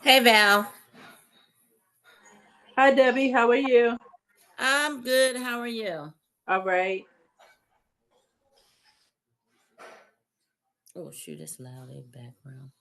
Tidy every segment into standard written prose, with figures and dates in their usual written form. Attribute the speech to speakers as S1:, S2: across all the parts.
S1: Hey Val,
S2: Hi, Debbie. How are you?
S1: I'm good. How are you?
S2: All right.
S1: Oh shoot, it's loud in the background.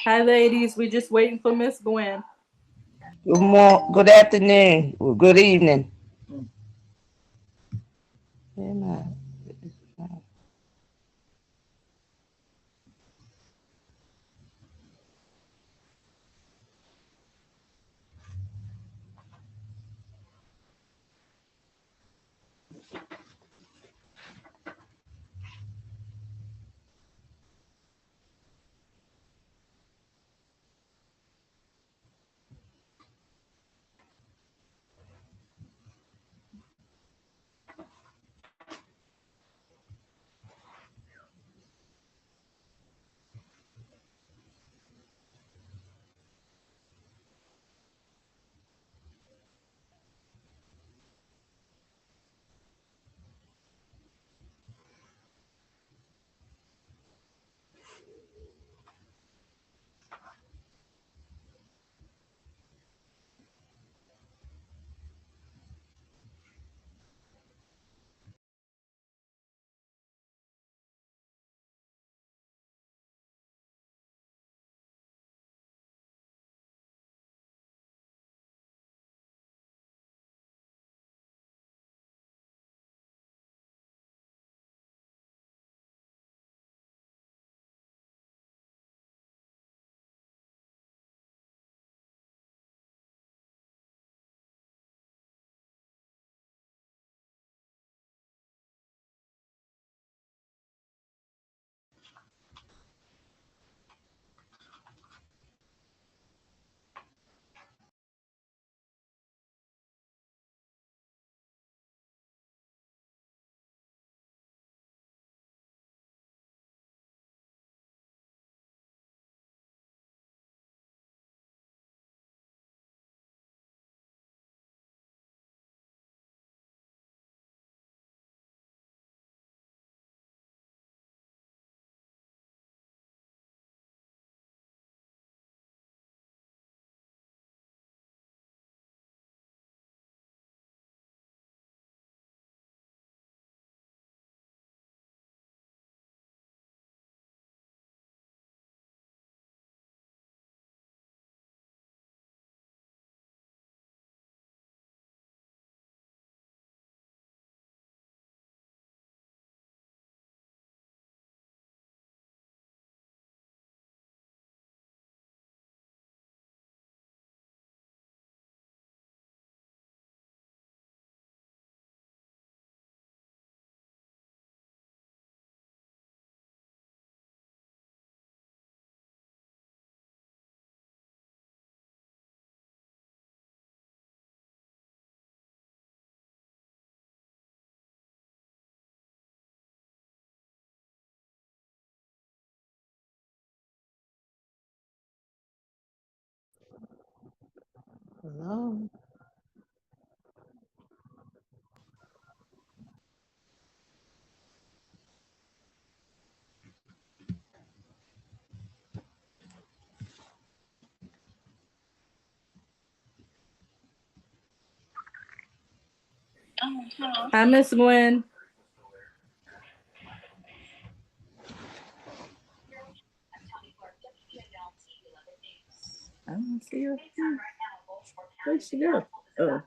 S2: Hi, ladies. We just waiting for Miss Gwen.
S3: Good afternoon. Well, good evening. Where am I? Hello.
S2: Hi, Miss Gwen. I don't see her. Where'd she go? Oh.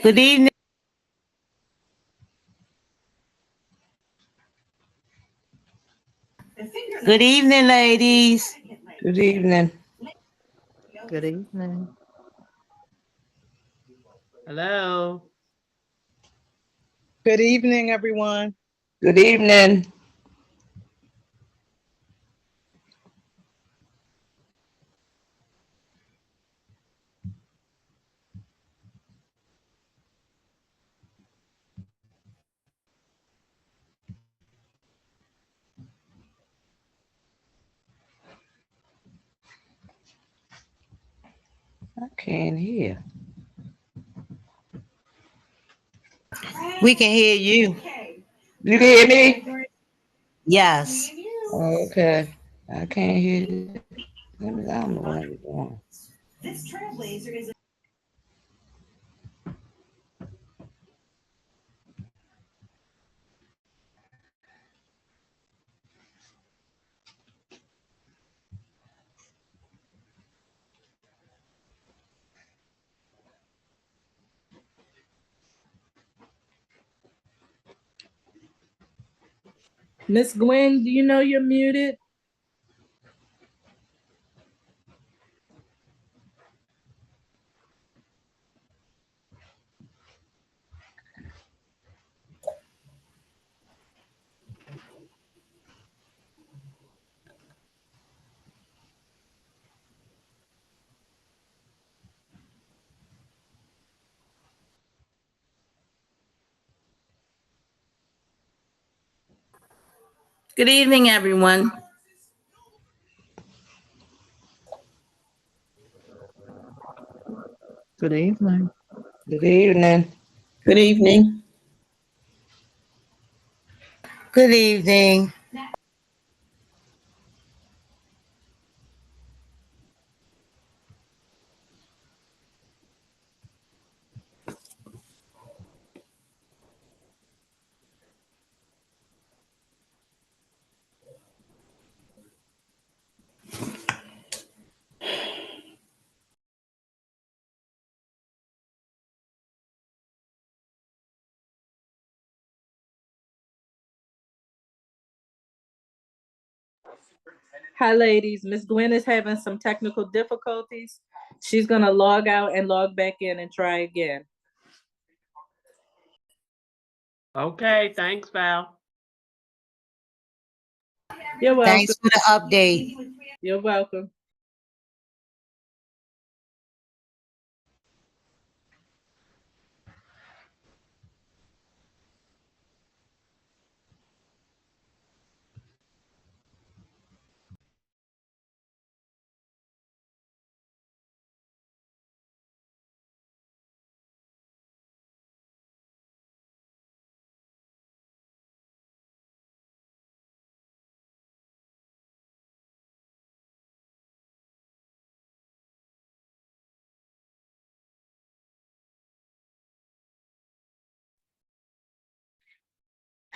S3: Good evening. Good evening, ladies. Good evening.
S4: Good evening. Hello.
S5: Good evening, everyone.
S3: Good evening. I can't hear.
S1: We can hear you.
S3: You can hear me?
S1: Yes.
S3: Oh, okay. I can't hear you. I don't know what I'm doing.
S2: Miss Gwen, do you know you're muted?
S1: Good evening, everyone.
S4: Good evening.
S3: Good evening.
S6: Good evening.
S1: Good evening.
S2: Hi, ladies. Miss Gwen is having some technical difficulties. She's going to log out and log back in and try again.
S4: Okay, thanks, Val.
S2: You're welcome.
S1: Thanks for the update.
S2: You're welcome.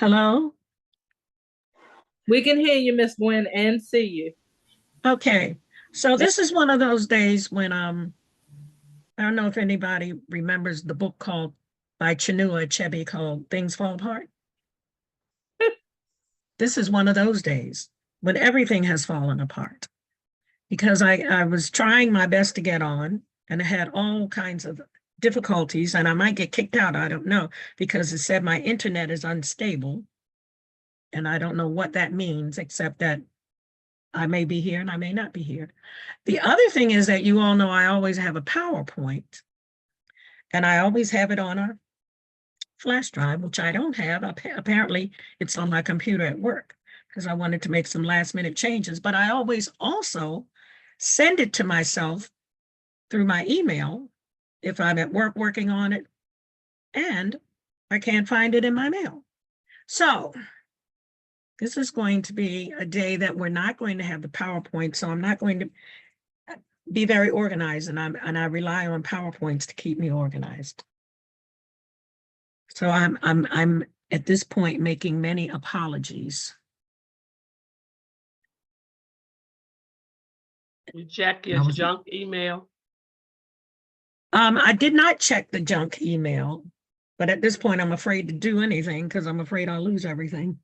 S6: Hello.
S2: We can hear you, Miss Gwen, and see you.
S5: Okay, so this is one of those days when I don't know if anybody remembers the book called by Chinua Achebe called Things Fall Apart. This is one of those days when everything has fallen apart because I was trying my best to get on and I had all kinds of difficulties and I might get kicked out. I don't know because it said my internet is unstable. And I don't know what that means, except that I may be here and I may not be here. The other thing is that you all know I always have a PowerPoint and I always have it on a flash drive, which I don't have. Apparently it's on my computer at work because I wanted to make some last minute changes, but I always also send it to myself through my email if I'm at work working on it and I can't find it in my mail. So this is going to be a day that we're not going to have the PowerPoint, so I'm not going to be very organized, and I rely on PowerPoints to keep me organized. So I'm at this point making many apologies.
S4: You check your junk email.
S5: I did not check the junk email, but at this point I'm afraid to do anything because I'm afraid I'll lose everything.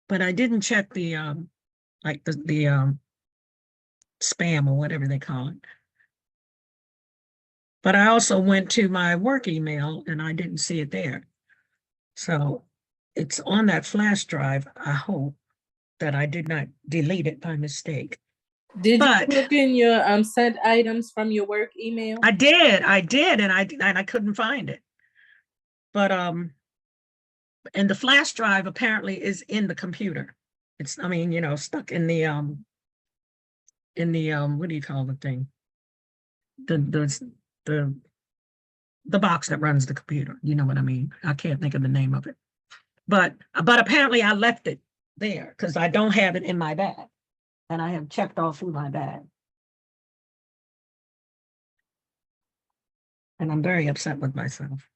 S5: But I didn't check the like the spam or whatever they call it. But I also went to my work email and I didn't see it there. So it's on that flash drive. I hope that I did not delete it by mistake.
S2: Did
S5: But
S2: you look in your sent items from your work email?
S5: I did, and I couldn't find it. But and the flash drive apparently is in the computer. It's, I mean, you know, stuck in the what do you call the thing? The box that runs the computer. You know what I mean? I can't think of the name of it. But apparently I left it there because I don't have it in my bag. And I have checked all through my bag. And I'm very upset with myself.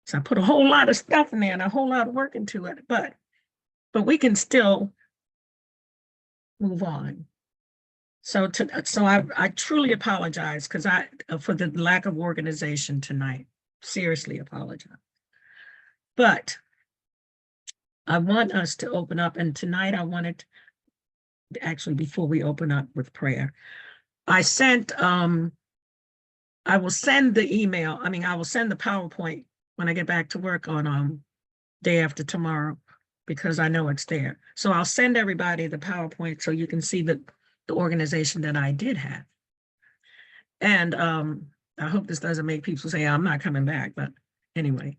S5: So I put a whole lot of stuff in there and a whole lot of work into it, but we can still move on. So I truly apologize because for the lack of organization tonight. Seriously apologize. But I want us to open up, and tonight I wanted to, actually before we open up with prayer, I sent I will send the email. I mean, I will send the PowerPoint when I get back to work on day after tomorrow, because I know it's there. So I'll send everybody the PowerPoint so you can see the organization that I did have. And I hope this doesn't make people say, I'm not coming back, but anyway,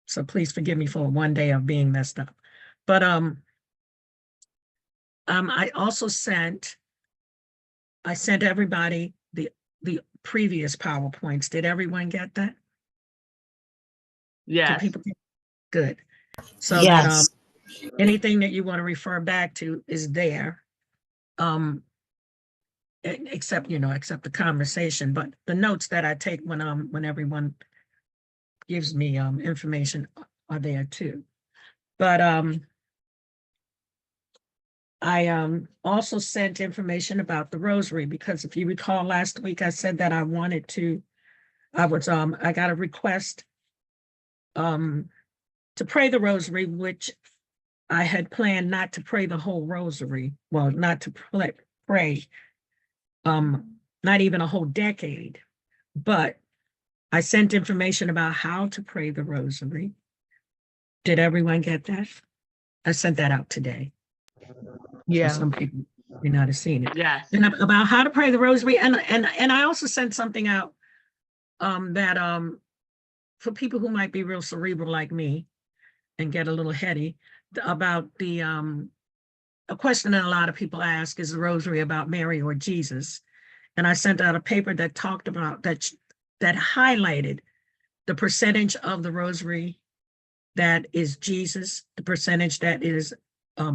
S5: so please forgive me for one day of being messed up. But I also sent everybody the previous PowerPoints. Did everyone get that?
S4: Yes.
S5: People get, good. So
S1: Yes.
S5: that anything that you want to refer back to is there. Except the conversation, but the notes that I take when everyone gives me information are there too. But I also sent information about the rosary, because if you recall last week I said that I got a request to pray the rosary, which I had planned not to pray the whole rosary. Well, not to pray not even a whole decade, but I sent information about how to pray the rosary. Did everyone get that? I sent that out today.
S4: Yeah.
S5: So some people may not have seen it.
S4: Yes.
S5: And about how to pray the rosary. And I also sent something out that for people who might be real cerebral like me and get a little heady, about a question that a lot of people ask, is the rosary about Mary or Jesus? And I sent out a paper that talked about that highlighted the percentage of the rosary that is Jesus, the percentage that is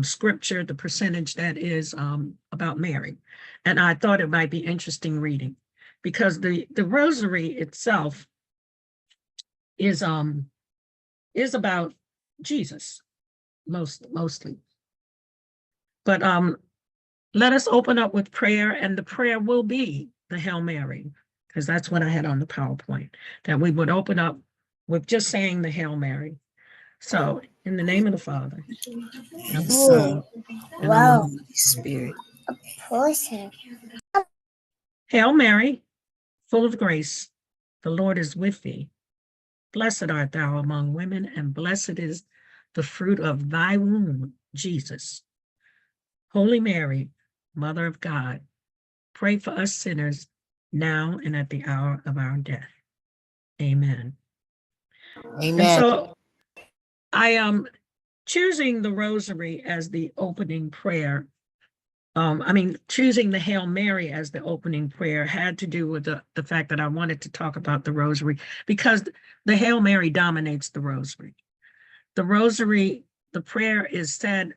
S5: scripture, the percentage that is about Mary. And I thought it might be interesting reading, because the rosary itself is about Jesus. mostly. But let us open up with prayer, and the prayer will be the Hail Mary, because that's what I had on the PowerPoint, that we would open up with just saying the Hail Mary. So, in the name of the Father, and of the Son, and of the Holy
S1: Spirit.
S5: Hail Mary, full of grace, the Lord is with thee. Blessed art thou among women, and blessed is the fruit of thy womb, Jesus. Holy Mary, Mother of God, pray for us sinners now and at the hour of our death. Amen.
S1: Amen.
S5: And so I am choosing the Rosary as the opening prayer. Choosing the Hail Mary as the opening prayer had to do with the fact that I wanted to talk about the Rosary, because the Hail Mary dominates the Rosary. The Rosary, the prayer is said,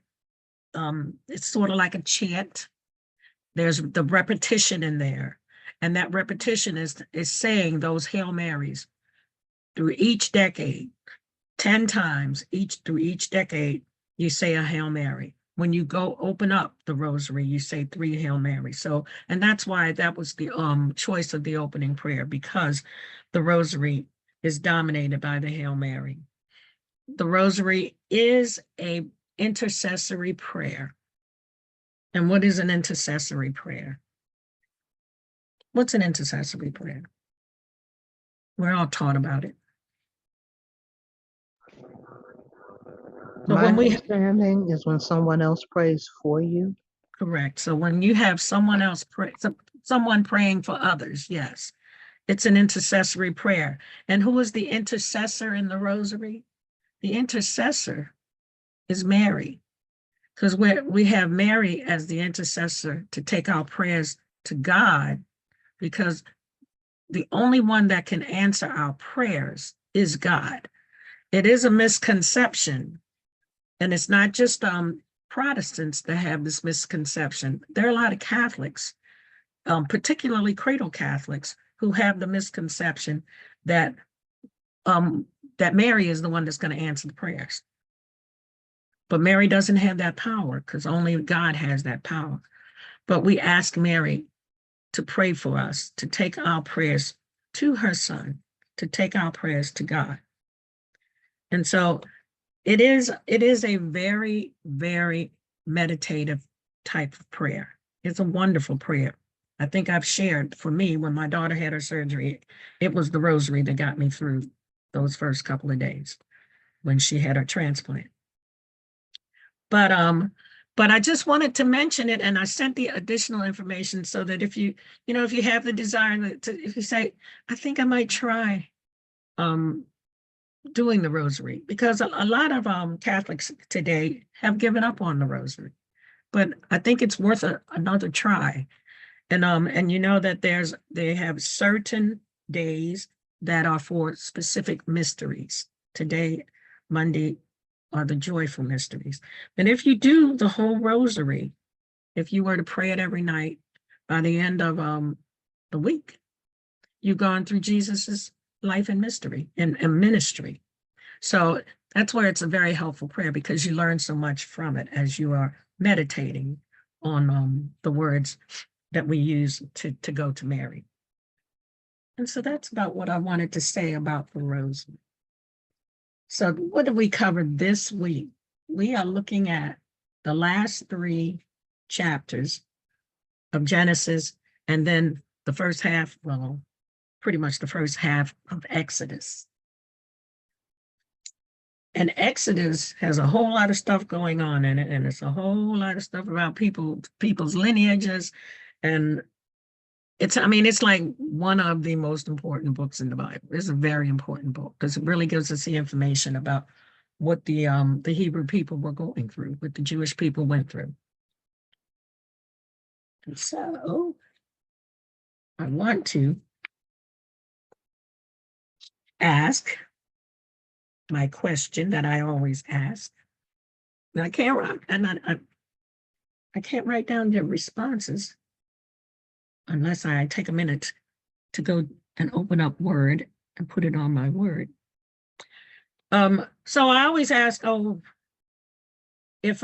S5: it's sort of like a chant. There's the repetition in there, and that repetition is saying those Hail Marys through each decade, 10 times through each decade, you say a Hail Mary. When you go open up the Rosary, you say 3 Hail Marys. So, and that's why that was the choice of the opening prayer, because the Rosary is dominated by the Hail Mary. The Rosary is a intercessory prayer. And what is an intercessory prayer? What's an intercessory prayer? We're all taught about it. So
S6: My
S5: when we
S6: understanding is when someone else prays for you.
S5: correct. So when you have someone else pray, someone praying for others, yes, it's an intercessory prayer. And who is the intercessor in the Rosary? The intercessor is Mary, because we have Mary as the intercessor to take our prayers to God, because the only one that can answer our prayers is God. It is a misconception, and it's not just Protestants that have this misconception. There are a lot of Catholics, particularly cradle Catholics, who have the misconception that that Mary is the one that's going to answer the prayers. But Mary doesn't have that power, because only God has that power. But we ask Mary to pray for us, to take our prayers to her Son, to take our prayers to God. And so it is a very, very meditative type of prayer. It's a wonderful prayer. I think I've shared, for me, when my daughter had her surgery, it was the Rosary that got me through those first couple of days when she had her transplant. But I just wanted to mention it, and I sent the additional information so that if you have the desire if you say, I think I might try doing the Rosary, because a lot of Catholics today have given up on the Rosary, but I think it's worth another try. And you know that they have certain days that are for specific mysteries. Today, Monday, are the joyful mysteries. And if you do the whole Rosary, if you were to pray it every night, by the end of the week, you've gone through Jesus's life and mystery and ministry. So that's where it's a very helpful prayer, because you learn so much from it as you are meditating on the words that we use to go to Mary. And so that's about what I wanted to say about the Rosary. So what did we cover this week? We are looking at the last 3 chapters of Genesis, and then the first half, well, pretty much the first half of Exodus. And Exodus has a whole lot of stuff going on in it, and it's a whole lot of stuff about people's lineages, and it's like one of the most important books in the Bible. It's a very important book, because it really gives us the information about what the Hebrew people were going through, what the Jewish people went through. And so I want to ask my question that I always ask. And I can't write down the responses unless I take a minute to go and open up Word and put it on my Word. So I always ask, if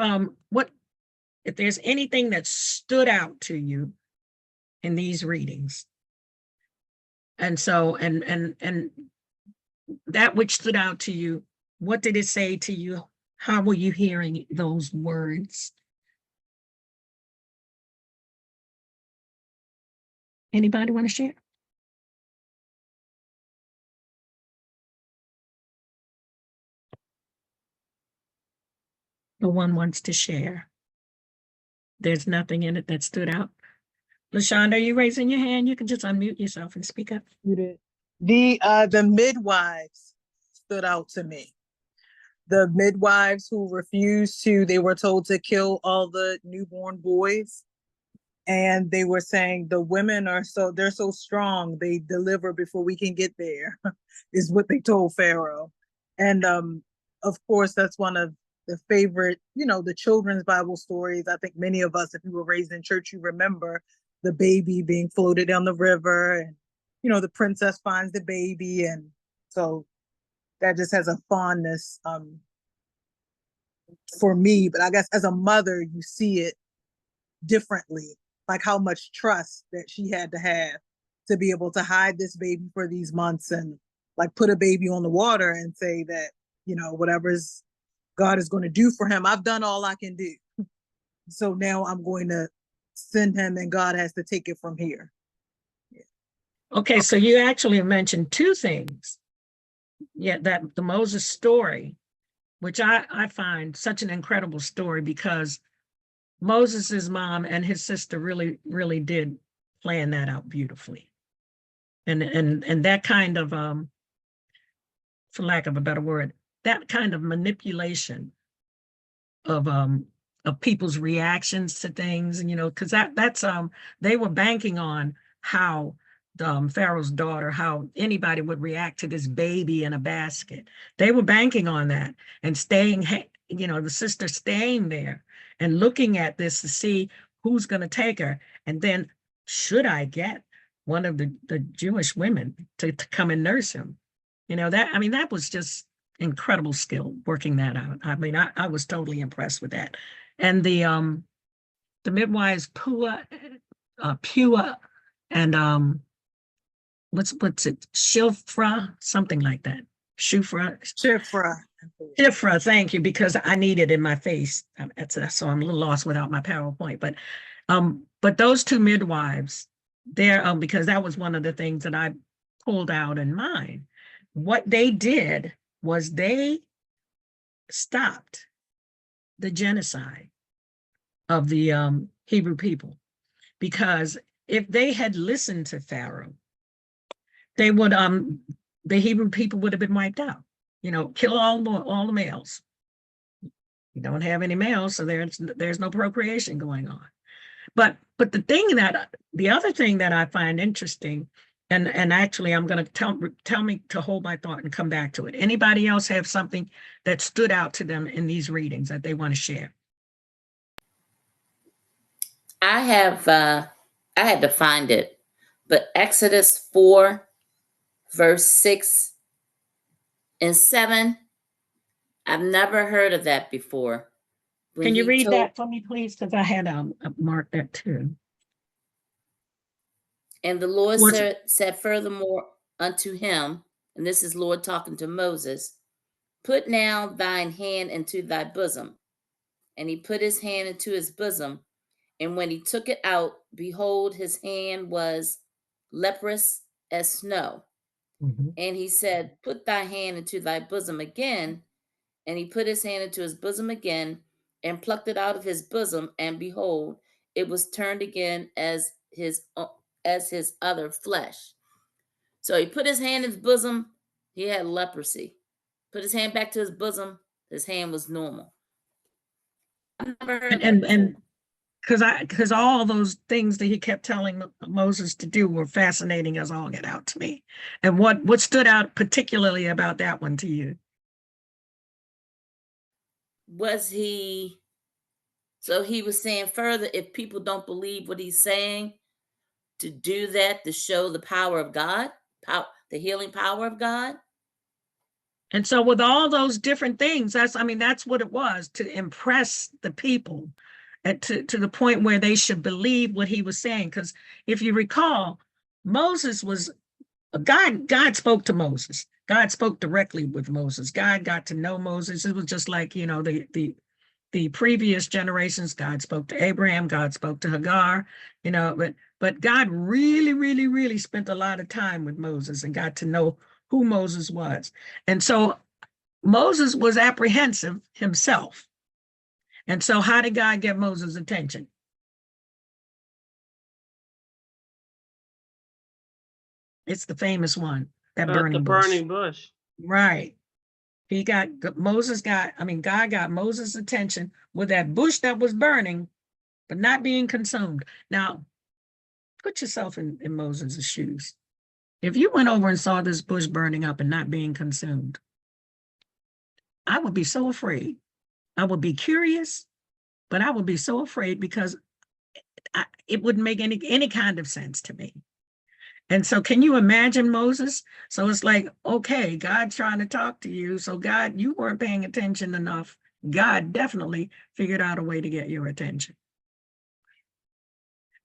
S5: there's anything that stood out to you in these readings. And so, and that which stood out to you, what did it say to you? How were you hearing those words? Anybody want to share? No one wants to share. There's nothing in it that stood out. LaShonda, are you raising your hand? You can just unmute yourself and speak up.
S7: The midwives stood out to me. The midwives who refused to, they were told to kill all the newborn boys. And they were saying the women they're so strong, they deliver before we can get there, is what they told Pharaoh. And of course, that's one of the favorite, the children's Bible stories. I think many of us, if you were raised in church, you remember the baby being floated down the river, and the princess finds the baby. And so that just has a fondness for me. But I guess as a mother, you see it differently, like how much trust that she had to have to be able to hide this baby for these months and like put a baby on the water and say that, whatever's God is going to do for him, I've done all I can do. So now I'm going to send him and God has to take it from here.
S5: Okay, so you actually mentioned two things. Yeah, that the Moses story, which I find such an incredible story, because Moses's mom and his sister really, really did plan that out beautifully. And that kind of, for lack of a better word, that kind of manipulation of people's reactions to things, and because that's they were banking on how Pharaoh's daughter, how anybody would react to this baby in a basket. They were banking on that and staying, the sister staying there and looking at this to see who's going to take her. And then, should I one of the Jewish women to come and nurse him? That was just incredible skill working that out. I was totally impressed with that. And the midwives Pua, and what's it, Shifra, something like that. Shifra, thank you, because I need it in my face. So I'm a little lost without my PowerPoint. But those two midwives, they're because that was one of the things that I pulled out in mine. What they did was they stopped the genocide of the Hebrew people, because if they had listened to Pharaoh, they would the Hebrew people would have been wiped out. Kill all the males. You don't have any males, so there's no procreation going on. But the other thing that I find interesting, and actually I'm going to tell me to hold my thought and come back to it. Anybody else have something that stood out to them in these readings that they want to share?
S8: I had to find it, but Exodus 4, verse 6 and 7, I've never heard of that before.
S5: Can you read that for me, please? Because I had marked that too.
S8: And the Lord said furthermore unto him, and this is Lord talking to Moses, put now thine hand into thy bosom. And he put his hand into his bosom, and when he took it out, behold, his hand was leprous as snow.
S5: Mm-hmm.
S8: And he said, put thy hand into thy bosom again. And he put his hand into his bosom again and plucked it out of his bosom. And behold, it was turned again as his other flesh. So he put his hand in his bosom. He had leprosy. Put his hand back to his bosom. His hand was normal. I've never heard that
S5: and because all those things that he kept telling Moses to do were fascinating as all get out to me. And what stood out particularly about that one to you?
S8: So he was saying further, if people don't believe what he's saying, to do that, to show the power of God, the healing power of God.
S5: And so with all those different things, that's what it was, to impress the people and to the point where they should believe what he was saying. Because if you recall, Moses was God spoke to Moses. God spoke directly with Moses. God got to know Moses. It was just like, the previous generations. God spoke to Abraham, God spoke to Hagar, but God really, really, really spent a lot of time with Moses and got to know who Moses was. And so Moses was apprehensive himself. And so how did God get Moses' attention? It's the famous one, that
S4: The
S5: burning bush.
S4: burning bush.
S5: Right. God got Moses' attention with that bush that was burning, but not being consumed. Now, put yourself in Moses' shoes. If you went over and saw this bush burning up and not being consumed, I would be so afraid. I would be curious, but I would be so afraid because it wouldn't make any kind of sense to me. And so can you imagine Moses? So it's like, okay, God's trying to talk to you. So God, you weren't paying attention enough. God definitely figured out a way to get your attention.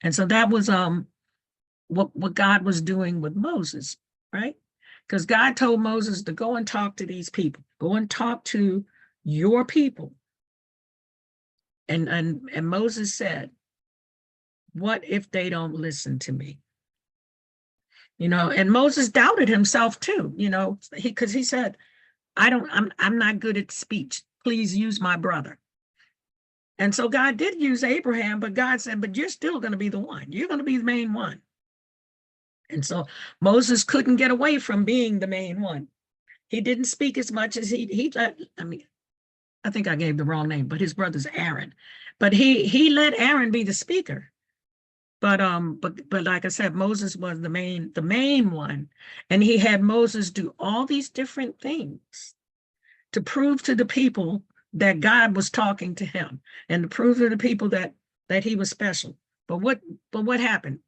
S5: And so that was what God was doing with Moses, right? Because God told Moses to go and talk to these people, go and talk to your people. And Moses said, what if they don't listen to me? And Moses doubted himself too, because he said, I'm not good at speech. Please use my brother. And so God did use Abraham, but God said, but you're still going to be the one. You're going to be the main one. And so Moses couldn't get away from being the main one. He didn't speak as much as I think I gave the wrong name, but his brother's Aaron. But he let Aaron be the speaker. But like I said, Moses was the main one, and he had Moses do all these different things to prove to the people that God was talking to him, and to prove to the people that he was special. But what happened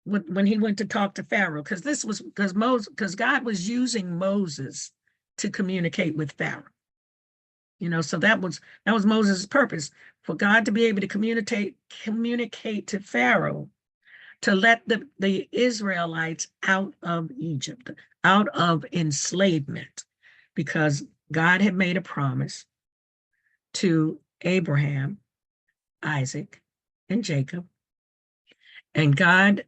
S5: when he went to talk to Pharaoh? Because God was using Moses to communicate with Pharaoh. So that was Moses' purpose, for God to be able to communicate to Pharaoh, to let the Israelites out of Egypt, out of enslavement, because God had made a promise to Abraham, Isaac, and Jacob. And God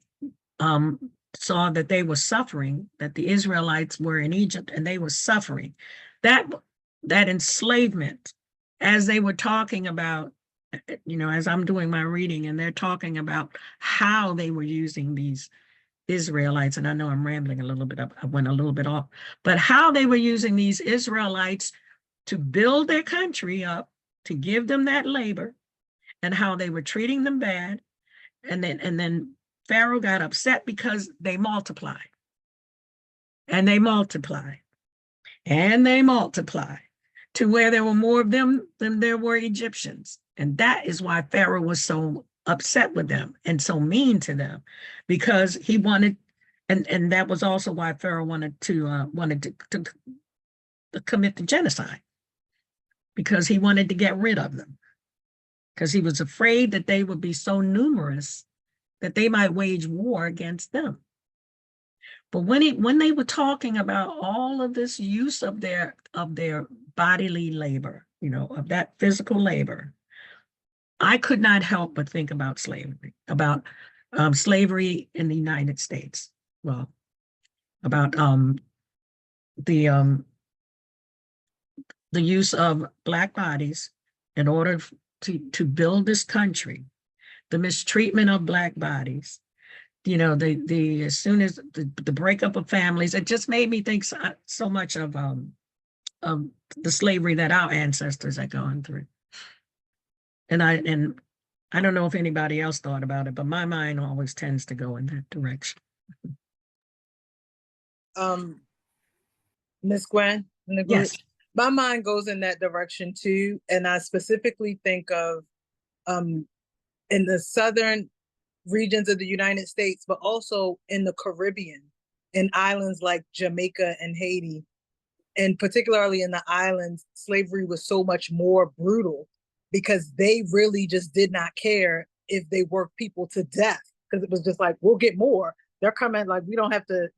S5: saw that they were suffering, that the Israelites were in Egypt and they were suffering. That enslavement, as they were talking about, as I'm doing my reading, and they're talking about how they were using these Israelites, and I know I'm rambling a little bit up, I went a little bit off, but how they were using these Israelites to build their country up, to give them that labor, and how they were treating them bad. And then Pharaoh got upset because they multiplied. And they multiplied. And they multiplied to where there were more of them than there were Egyptians. And that is why Pharaoh was so upset with them and so mean to them, because he wanted, and that was also why Pharaoh wanted to commit the genocide, because he wanted to get rid of them, because he was afraid that they would be so numerous that they might wage war against them. But when they were talking about all of this use of their bodily labor, of that physical labor, I could not help but think about slavery, slavery in the United States. Well, about the use of Black bodies in order to build this country, the mistreatment of Black bodies, as soon as the breakup of families. It just made me think so much of the slavery that our ancestors had gone through. And I don't know if anybody else thought about it, but my mind always tends to go in that direction.
S7: Miss Gwen, in the group,
S5: Yes.
S7: my mind goes in that direction too. And I specifically think of in the southern regions of the United States, but also in the Caribbean, in islands like Jamaica and Haiti, And particularly in the islands, slavery was so much more brutal because they really just did not care if they worked people to death, because it was just like, we'll get more. They're coming, like, we don't have to,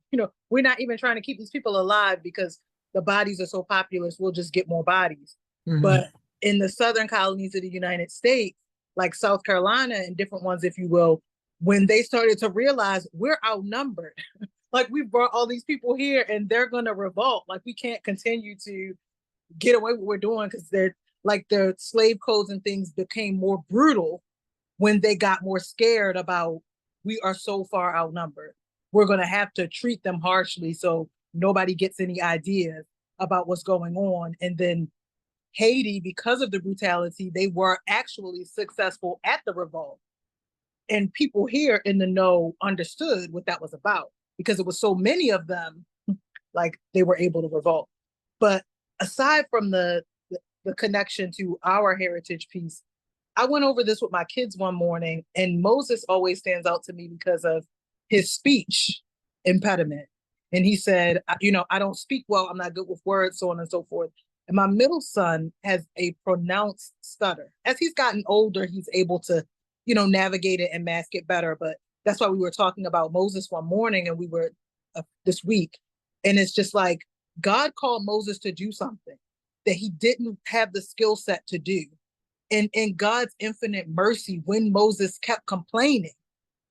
S7: we're not even trying to keep these people alive because the bodies are so populous, we'll just get more bodies.
S5: Mhm.
S7: But in the southern colonies of the United States, like South Carolina and different ones, if you will, when they started to realize we're outnumbered, like we brought all these people here and they're going to revolt. Like we can't continue to get away with what we're doing, because they're like the slave codes and things became more brutal when they got more scared about, we are so far outnumbered. We're going to have to treat them harshly so nobody gets any ideas about what's going on. And then Haiti, because of the brutality, they were actually successful at the revolt. And people here in the know understood what that was about, because it was so many of them, like they were able to revolt. But aside from the connection to our heritage piece, I went over this with my kids one morning, and Moses always stands out to me because of his speech impediment. And he said, I don't speak well, I'm not good with words, so on and so forth. And my middle son has a pronounced stutter. As he's gotten older, he's able to, navigate it and mask it better. But that's why we were talking about Moses one morning, and we were this week. And it's just like, God called Moses to do something that he didn't have the skill set to do. And in God's infinite mercy, when Moses kept complaining,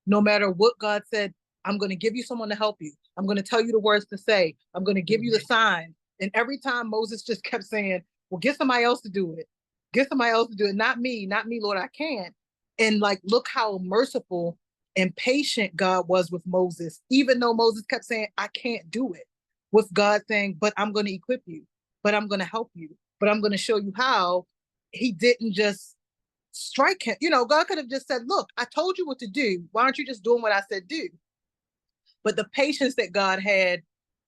S7: no matter what God said, I'm going to give you someone to help you. I'm going to tell you the words to say. I'm going to give you the sign. And every time Moses just kept saying, well, get somebody else to do it. Get somebody else to do it. Not me, Lord, I can't. And like, look how merciful and patient God was with Moses, even though Moses kept saying, I can't do it, with God saying, but I'm going to equip you, but I'm going to help you, but I'm going to show you how. He didn't just strike him. God could have just said, look, I told you what to do. Why aren't you just doing what I said do? But the patience that God had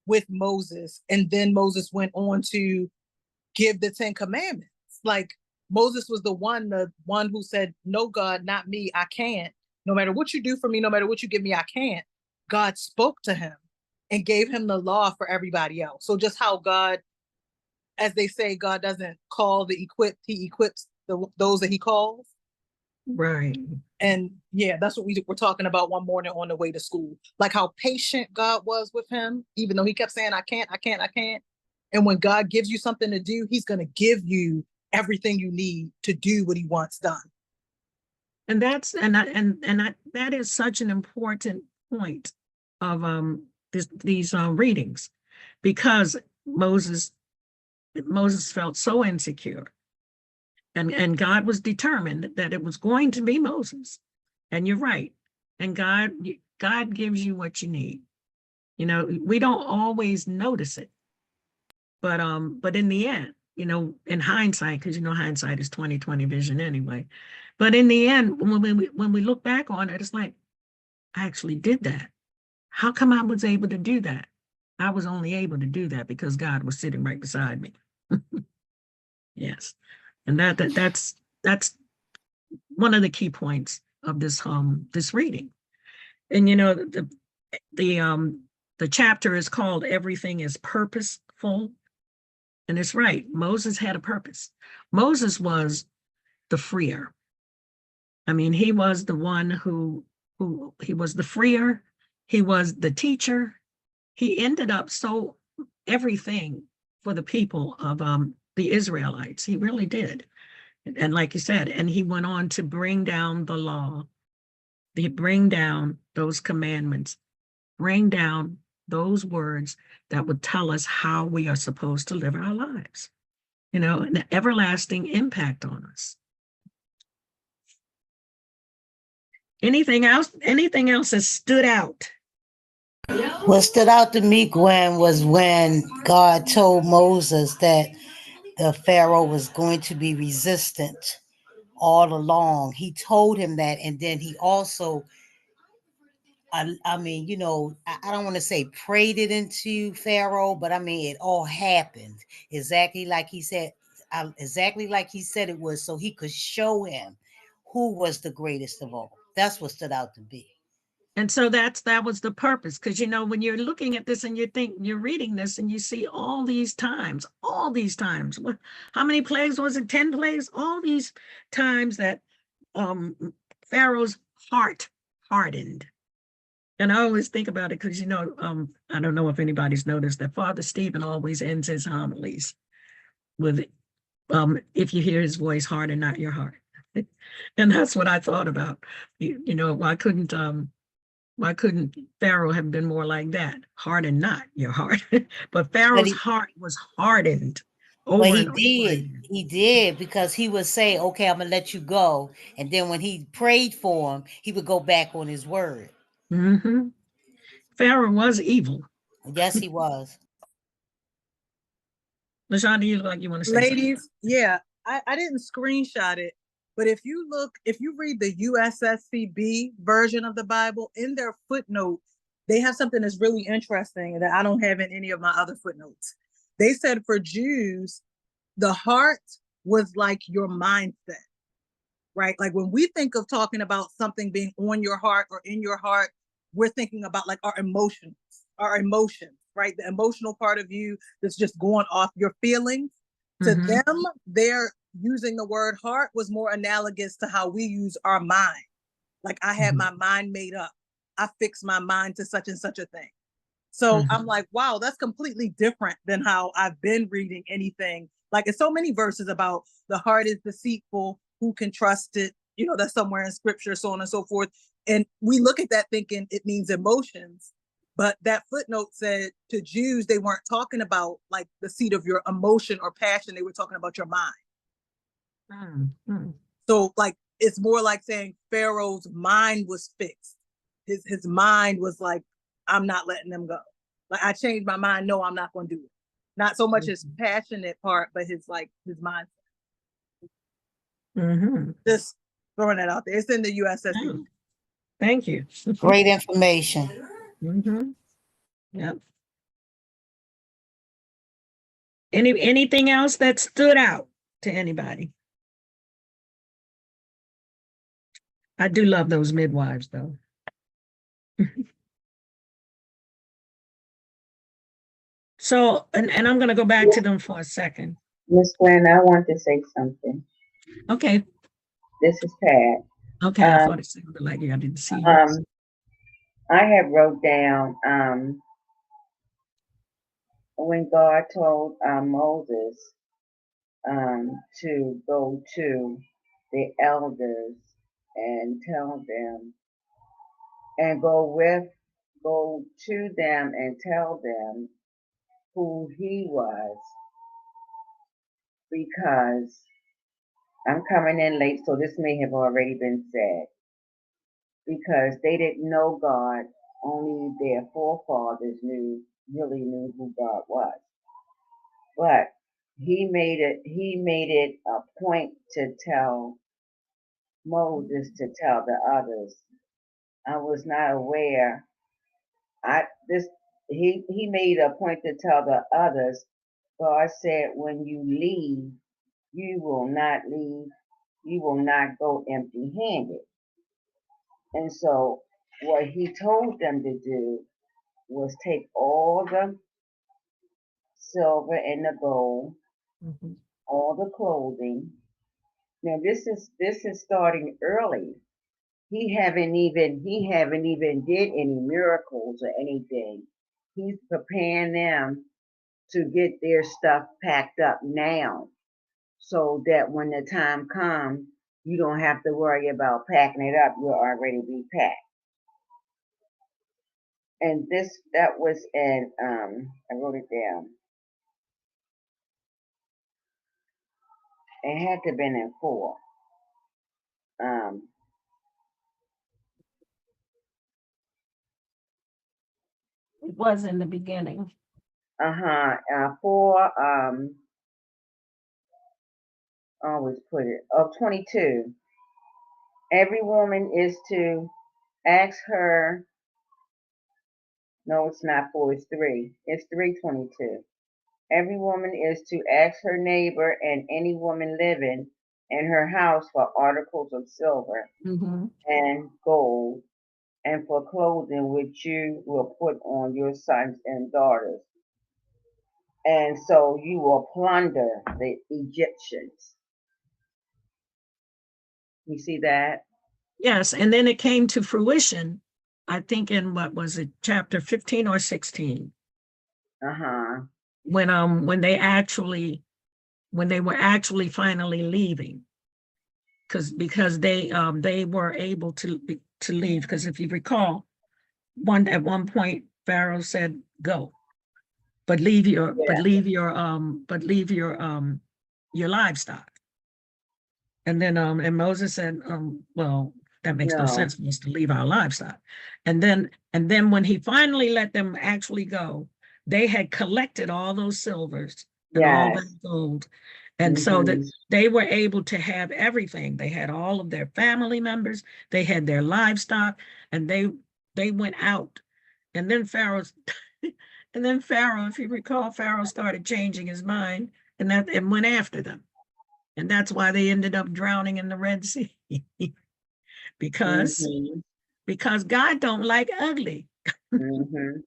S7: with Moses, and then Moses went on to give the 10 commandments. Like Moses was the one who said, no, God, not me, I can't. No matter what you do for me, no matter what you give me, I can't. God spoke to him and gave him the law for everybody else. So just how God, as they say, God doesn't call the equipped, he equips those that he calls.
S5: Right.
S7: And yeah, that's what we were talking about one morning on the way to school. Like how patient God was with him, even though he kept saying, I can't. And when God gives you something to do, he's going to give you everything you need to do what he wants done.
S5: And that is such an important point of these readings, because Moses felt so insecure, and God was determined that it was going to be Moses. And you're right. And God gives you what you need. We don't always notice it, but in the end, in hindsight, because hindsight is 20/20 vision anyway. But in the end, when we look back on it, it's like, I actually did that. How come I was able to do that? I was only able to do that because God was sitting right beside me. Yes. And that's one of the key points of this reading. And the chapter is called Everything is Purposeful. And it's right. Moses had a purpose. Moses was the freer. I mean, he was the one who he was the freer. He was the teacher. He ended up everything for the people of the Israelites. He really did. And like you said, and he went on to bring down the law, bring down those commandments, bring down those words that would tell us how we are supposed to live our lives, an everlasting impact on us. Anything else that stood out?
S1: What stood out to me, Gwen, was when God told Moses that the Pharaoh was going to be resistant all along. He told him that, and then he also, I mean, I don't want to say prayed it into Pharaoh, but I mean, it all happened exactly like he said it was, so he could show him who was the greatest of all. That's what stood out to me.
S5: And so that was the purpose. Because, you know, when you're looking at this and you're reading this and you see all these times, how many plagues was it? 10 plagues? All these times that Pharaoh's heart hardened. And I always think about it because, you know, I don't know if anybody's noticed that Father Stephen always ends his homilies with, if you hear his voice, harden not your heart. And that's what I thought about. You know, why couldn't Pharaoh have been more like that? Harden not your heart. But Pharaoh's heart was hardened over and over again.
S1: He did, because he would say, okay, I'm gonna let you go. And then when he prayed for him, he would go back on his word.
S5: Mm-hmm. Pharaoh was evil.
S1: Yes, he was.
S5: LaShonda, you look like you want to say something.
S7: Ladies, yeah, I didn't screenshot it, but if you read the USSCB version of the Bible, in their footnote, they have something that's really interesting that I don't have in any of my other footnotes. They said for Jews, the heart was like your mindset, right? Like when we think of talking about something being on your heart or in your heart, we're thinking about like our emotions, right? The emotional part of you that's just going off your feelings. To them, they're using the word heart was more analogous to how we use our mind. Like I had my mind made up. I fixed my mind to such and such a thing. So I'm like, wow, that's completely different than how I've been reading anything. Like it's so many verses about the heart is deceitful, who can trust it? You know, that's somewhere in scripture, so on and so forth. And we look at that thinking it means emotions. But that footnote said to Jews, they weren't talking about like the seat of your emotion or passion. They were talking about your mind. So like, it's more like saying Pharaoh's mind was fixed. His mind was like, I'm not letting them go. Like I changed my mind. No, I'm not going to do it. Not so much his passionate part, but his mindset. Just throwing that out there. It's in the USSD.
S5: Thank you.
S1: Great information.
S5: Yep. Anything else that stood out to anybody? I do love those midwives, though. So, and I'm going to go back to them for a second.
S3: Miss Gwen, I want to say something.
S5: Okay.
S3: This is Pat.
S5: Okay, I thought it sounded like you. I didn't see you.
S3: I have wrote down when God told Moses to go to the elders and tell them, and go to them and tell them who he was, because I'm coming in late, so this may have already been said, because they didn't know God, only their forefathers really knew who God was. But he made it a point to tell Moses to tell the others. I was not aware. He made a point to tell the others. God said, when you leave, you will not leave. You will not go empty-handed. And so, what he told them to do was take all the silver and the gold, all the clothing. Now this is starting early. He haven't even did any miracles or anything. He's preparing them to get their stuff packed up now, so that when the time comes, you don't have to worry about packing it up. You'll already be packed. And that was in I wrote it down. It had to have been in 4.
S5: It was in the beginning.
S3: 4, always put it, 22. Every woman is to ask her, no, it's not 4, it's 3. It's 3:22. Every woman is to ask her neighbor and any woman living in her house for articles of silver and gold and for clothing which you will put on your sons and daughters. And so you will plunder the Egyptians. You see that?
S5: Yes, and then it came to fruition, I think in what was it, chapter 15 or 16,
S3: Uh-huh.
S5: when they were actually finally leaving. Because they were able to leave. Because if you recall, at one point Pharaoh said, "Go, but leave your your livestock." And then and Moses said, "Well, that makes no
S3: No.
S5: sense for us to leave our livestock." And then when he finally let them actually go, they had collected all those silvers and all
S3: Yes.
S5: that gold, and so that
S3: Mhm.
S5: they were able to have everything. They had all of their family members, they had their livestock, and they went out. And then Pharaoh's and then Pharaoh, if you recall, Pharaoh started changing his mind and went after them. And that's why they ended up drowning in the Red Sea. because
S3: Mhm.
S5: because God don't like ugly.
S3: Mhm.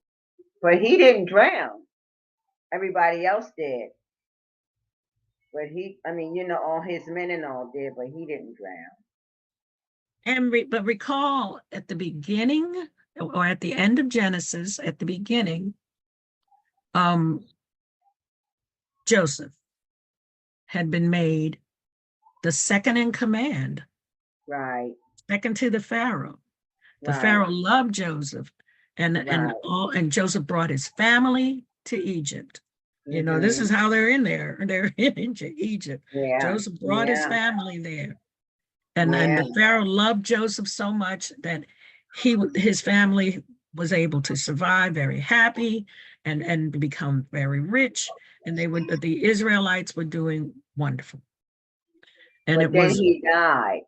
S3: But he didn't drown. Everybody else did. But all his men and all did, but he didn't drown.
S5: But recall at the beginning or at the end of Genesis, at the beginning, Joseph had been made the second in command,
S3: Right.
S5: second to the Pharaoh. The
S3: Right.
S5: Pharaoh loved Joseph, and Joseph brought his family to Egypt. This is how they're in there. They're in Egypt.
S3: Yeah.
S5: Joseph brought his
S3: Yeah.
S5: family there. And
S3: Yeah.
S5: the Pharaoh loved Joseph so much that his family was able to survive very happy and become very rich. And the Israelites were doing wonderful. And
S3: But
S5: it
S3: then
S5: was
S3: he died.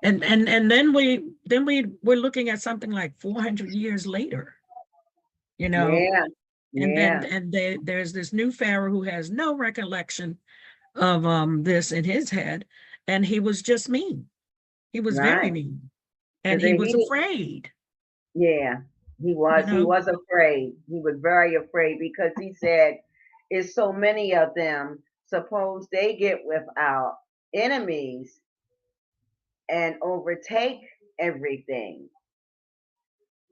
S5: and then we were looking at something like 400 years later,
S3: Yeah. Yeah.
S5: there's this new Pharaoh who has no recollection of this in his head, and he was just mean. He was very
S3: Right.
S5: mean, and
S3: Because
S5: he
S3: he
S5: was
S3: didn't.
S5: afraid.
S3: Yeah. He
S5: You
S3: was. He
S5: know,
S3: was afraid. He was very afraid because he said, "It's so many of them. Suppose they get with our enemies and overtake everything.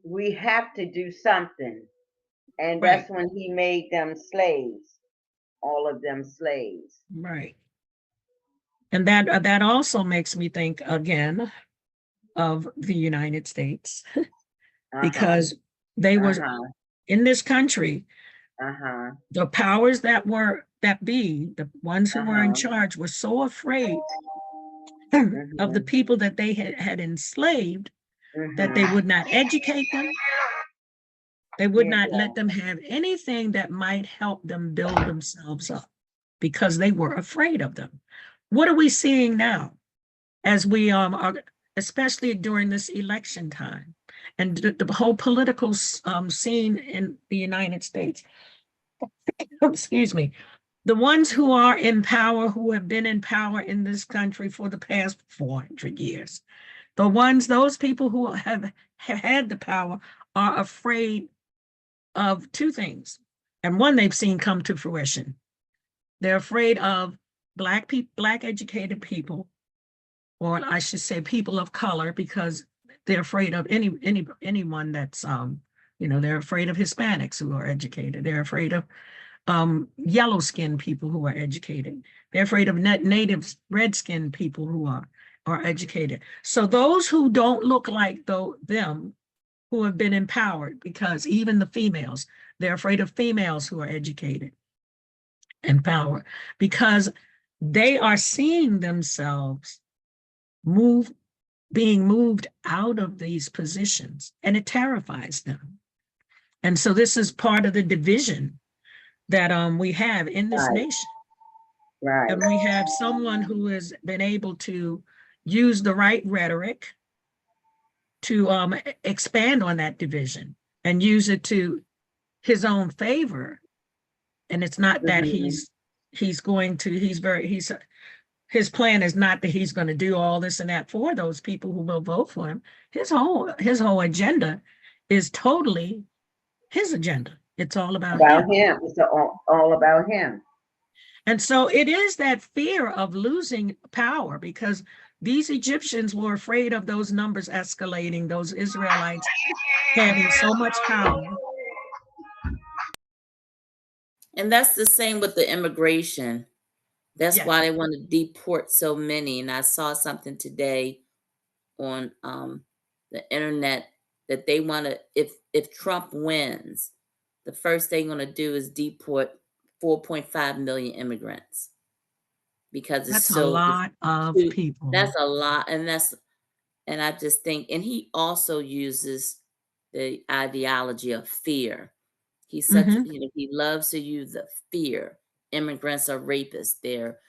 S3: We have to do something." And
S5: right,
S3: that's when he made them slaves, all of them slaves.
S5: right. And that also makes me think again of the United States
S3: Uh-huh.
S5: because they were
S3: Uh-huh.
S5: in this country.
S3: Uh-huh.
S5: The powers the ones who were in
S3: Uh-huh.
S5: charge, were so afraid of the
S3: Mhm.
S5: people that they had enslaved that they
S3: Mhm.
S5: would not educate them. They would
S3: Yeah.
S5: not let them have anything that might help them build themselves up because they were afraid of them. What are we seeing now as we are, especially during this election time and the whole political scene in the United States? Excuse me. The ones who are in power, who have been in power in this country for the past 400 years, those people who have had the power are afraid of two things. And one they've seen come to fruition. They're afraid of Black people, Black educated people, or I should say people of color, because they're afraid of anyone that's they're afraid of Hispanics who are educated. They're afraid of yellow skinned people who are educated. They're afraid of native red skinned people who are educated. So those who don't look like them who have been empowered, because even the females, they're afraid of females who are educated, empowered, because they are seeing themselves being moved out of these positions, and it terrifies them. And so this is part of the division that we have in this
S3: Right.
S5: nation.
S3: Right.
S5: And we have someone who has been able to use the right rhetoric to expand on that division and use it to his own favor. And it's not that
S3: Mhm.
S5: he's his plan is not that he's going to do all this and that for those people who will vote for him. His whole agenda is totally his agenda. It's all about
S3: About
S5: him.
S3: him. It's all about him.
S5: And so it is that fear of losing power, because these Egyptians were afraid of those numbers escalating, those Israelites having so much power.
S8: And that's the same with the immigration. That's
S5: Yes.
S8: why they want to deport so many. And I saw something today on the internet that they want to, if Trump wins, the first thing they're going to do is deport 4.5 million immigrants, because it's
S5: That's a
S8: so
S5: lot of people.
S8: that's a lot. And I just think, and he also uses the ideology of fear. He's such, he loves to use the fear. Immigrants are rapists. They're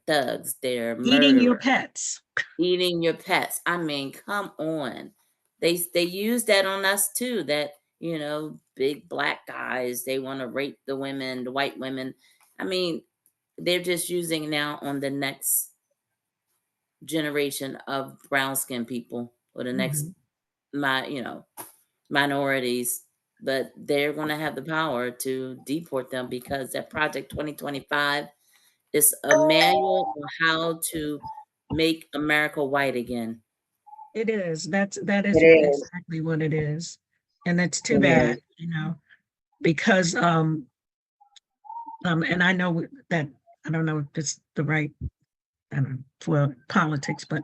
S8: thugs. They're
S5: Eating your
S8: murderers.
S5: pets.
S8: Eating your pets. I mean, come on. They use that on us too. That, big black guys, they want to rape the women, the white women. I mean, they're just using now on the next generation of brown skinned people, or the next minorities, but they're going to have the power to deport them, because that Project 2025 is a manual on how to make America white again.
S5: It is. That is
S3: It is.
S5: exactly what it is. And it's too
S3: It
S5: bad,
S3: is.
S5: because and I know that, I don't know if it's the right, I don't know, for politics, but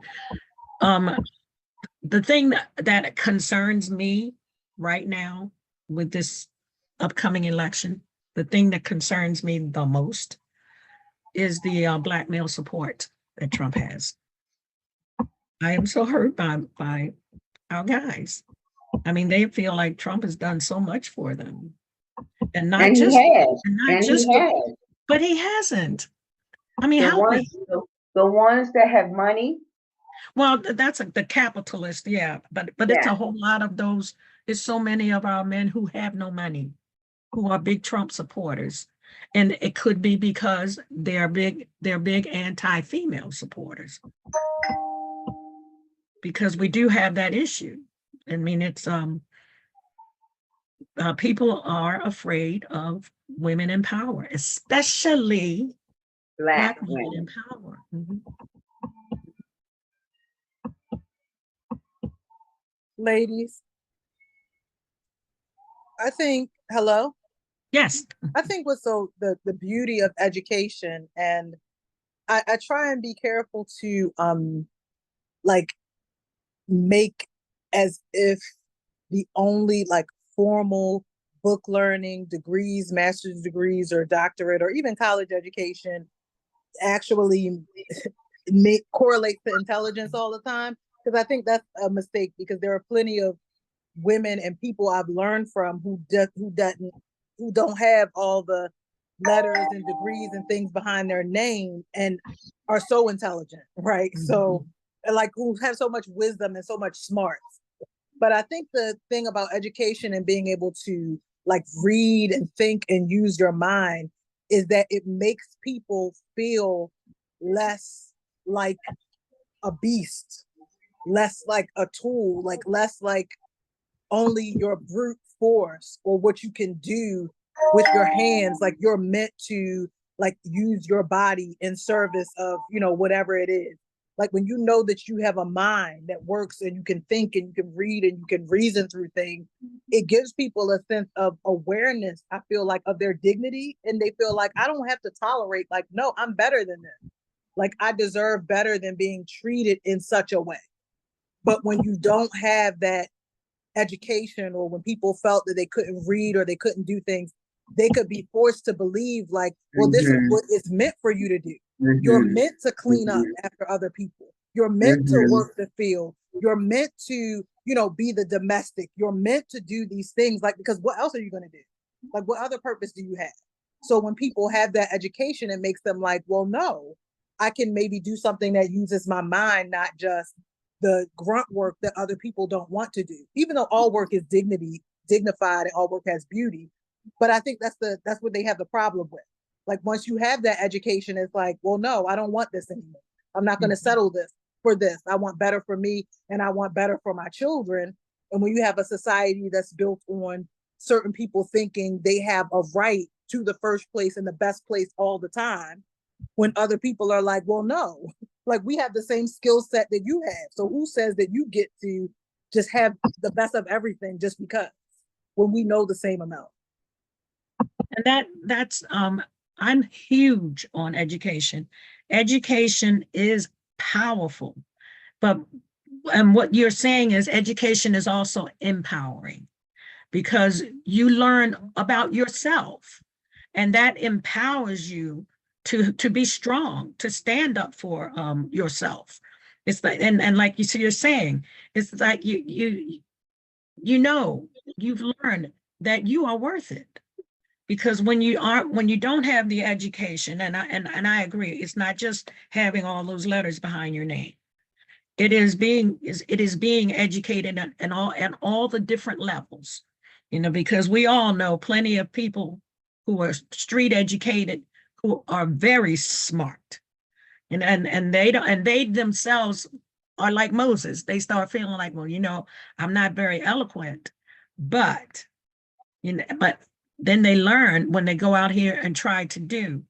S5: the thing that concerns me right now with this upcoming election, the thing that concerns me the most is the black male support that Trump has. I am so hurt by our guys. I mean, they feel like Trump has done so much for them, and not
S3: And
S5: just,
S3: he has.
S5: and not
S3: And
S5: just,
S3: he has.
S5: but he hasn't. I mean,
S3: The
S5: help me.
S3: the ones that have money.
S5: Well, that's the capitalist, yeah, but it's
S3: Yeah.
S5: a whole lot of those. There's so many of our men who have no money, who are big Trump supporters, and it could be because they're big anti-female supporters, because we do have that issue. I mean, it's people are afraid of women in power, especially
S3: Black
S5: women in
S3: women.
S5: power.
S7: Ladies, I think, hello?
S5: Yes.
S7: I think what's the beauty of education, and I try and be careful to like make as if the only like formal book learning degrees, master's degrees, or doctorate, or even college education actually correlates to intelligence all the time. Because I think that's a mistake, because there are plenty of women and people I've learned from who don't have all the letters and degrees and things behind their name and are so intelligent, right? So like, who have so much wisdom and so much smarts. But I think the thing about education and being able to like read and think and use your mind is that it makes people feel less like a beast, less like a tool, like less like only your brute force or what you can do with your hands. Like, you're meant to like use your body in service of, whatever it is. Like, when you know that you have a mind that works and you can think and you can read and you can reason through things, it gives people a sense of awareness, I feel like, of their dignity. And they feel like, I don't have to tolerate, like, no, I'm better than this. Like, I deserve better than being treated in such a way. But when you don't have that education, or when people felt that they couldn't read or they couldn't do things, they could be forced to believe like, well, this is what it's meant for you to do. You're meant to clean up after other people. You're meant to work the field. You're meant to, be the domestic. You're meant to do these things, like, because what else are you going to do? Like, what other purpose do you have? So when people have that education, it makes them like, well, no, I can maybe do something that uses my mind, not just the grunt work that other people don't want to do, even though all work is dignified and all work has beauty. But I think that's what they have the problem with. Like once you have that education, it's like, well, no, I don't want this anymore. I'm not going to settle this for this. I want better for me and I want better for my children. And when you have a society that's built on certain people thinking they have a right to the first place and the best place all the time, when other people are like, well, no, like we have the same skill set that you have. So who says that you get to just have the best of everything just because, when we know the same amount?
S5: And that's I'm huge on education. Education is powerful, but and what you're saying is education is also empowering, because you learn about yourself, and that empowers you to be strong, to stand up for yourself. It's like, and like you're saying, it's like you know, you've learned that you are worth it. Because when you don't have the education, and I agree, it's not just having all those letters behind your name. It is being educated at all the different levels, because we all know plenty of people who are street educated, who are very smart, and they themselves are like Moses. They start feeling like, well, I'm not very eloquent, but but then they learn when they go out here and try to do.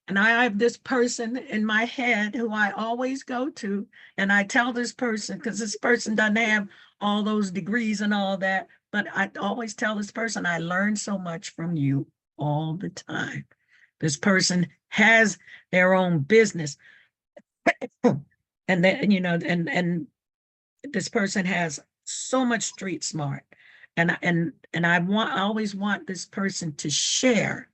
S5: And I have this person in my head who I always go to, and I tell this person, because this person doesn't have all those degrees and all that, but I always tell this person, I learn so much from you all the time. This person has their own business. And then, and this person has so much street smart. And I always want this person to share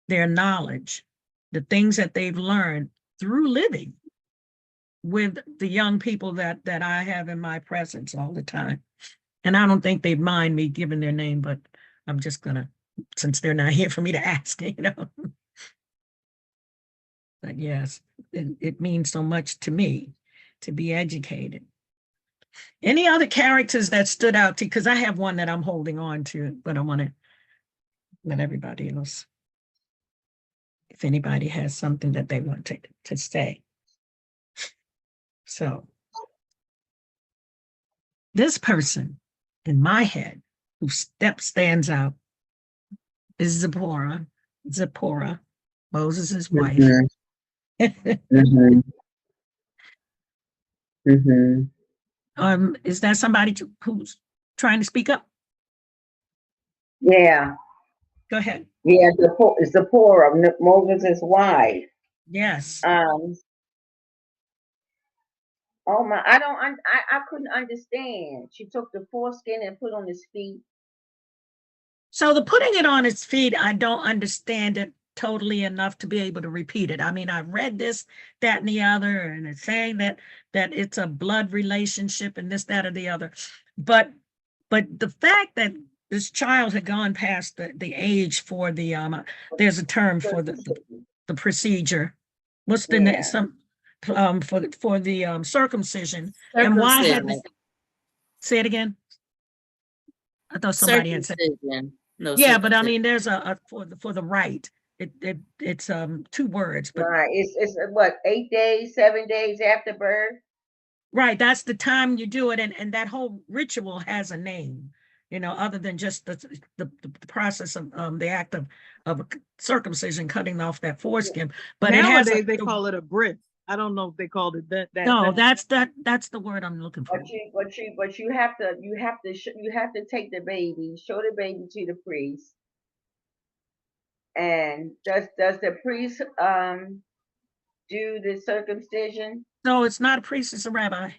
S5: their knowledge, the things that they've learned through living with the young people that I have in my presence all the time. And I don't think they'd mind me giving their name, but I'm just gonna, since they're not here for me to ask, But yes, it means so much to me to be educated. Any other characters that stood out to you? Because I have one that I'm holding on to, but I want to let everybody else, if anybody has something that they want to say. So this person in my head who stands out is Zipporah, Moses' wife.
S3: Mm-hmm. Mm-hmm.
S5: Is that somebody who's trying to speak up?
S3: Yeah,
S5: Go ahead.
S3: yeah. Zipporah, Moses' wife.
S5: Yes.
S3: Oh my! I couldn't understand. She took the foreskin and put on his feet.
S5: So the putting it on its feet, I don't understand it totally enough to be able to repeat it. I mean, I've read this, that, and the other, and it's saying that it's a blood relationship and this, that, or the other. But the fact that this child had gone past the age for the there's a term for the procedure. What's the name? Some for the circumcision. And why had
S8: Circumcision.
S5: say it again? I thought somebody had said.
S8: Circumcision. No,
S5: Yeah, but I
S8: circumcision.
S5: mean, there's a for the right. It's 2 words, but
S3: Right. It's what, 8 days, 7 days after birth.
S5: right, that's the time you do it, and that whole ritual has a name, other than just the process of the act of circumcision, cutting off that foreskin. But it has
S7: Nowadays they call it a bris. I don't know if they called it that.
S5: No, that's the word I'm looking for.
S3: But you have to take the baby, show the baby to the priest. And does the priest do the circumcision?
S5: No, it's not a priest, it's a rabbi.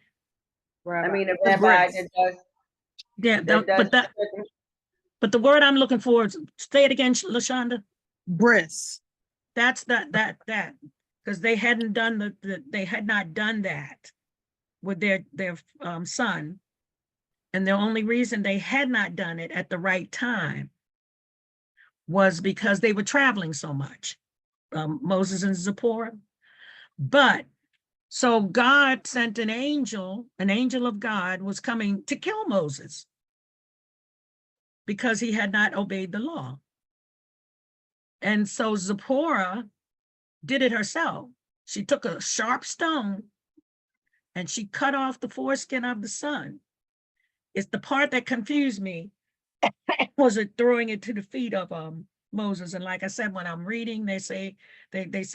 S3: I mean, a
S7: The
S3: rabbi
S7: bris.
S3: that does.
S5: Yeah,
S3: That does
S5: but the word I'm looking for is, say it again, LaShonda.
S7: Bris.
S5: That's that because they hadn't done they had not done that with their son, and the only reason they had not done it at the right time was because they were traveling so much, Moses and Zipporah. But so God sent an angel of God was coming to kill Moses because he had not obeyed the law. And so Zipporah did it herself. She took a sharp stone and she cut off the foreskin of the son. It's the part that confused me. Was it throwing it to the feet of Moses? And like I said, when I'm reading, they say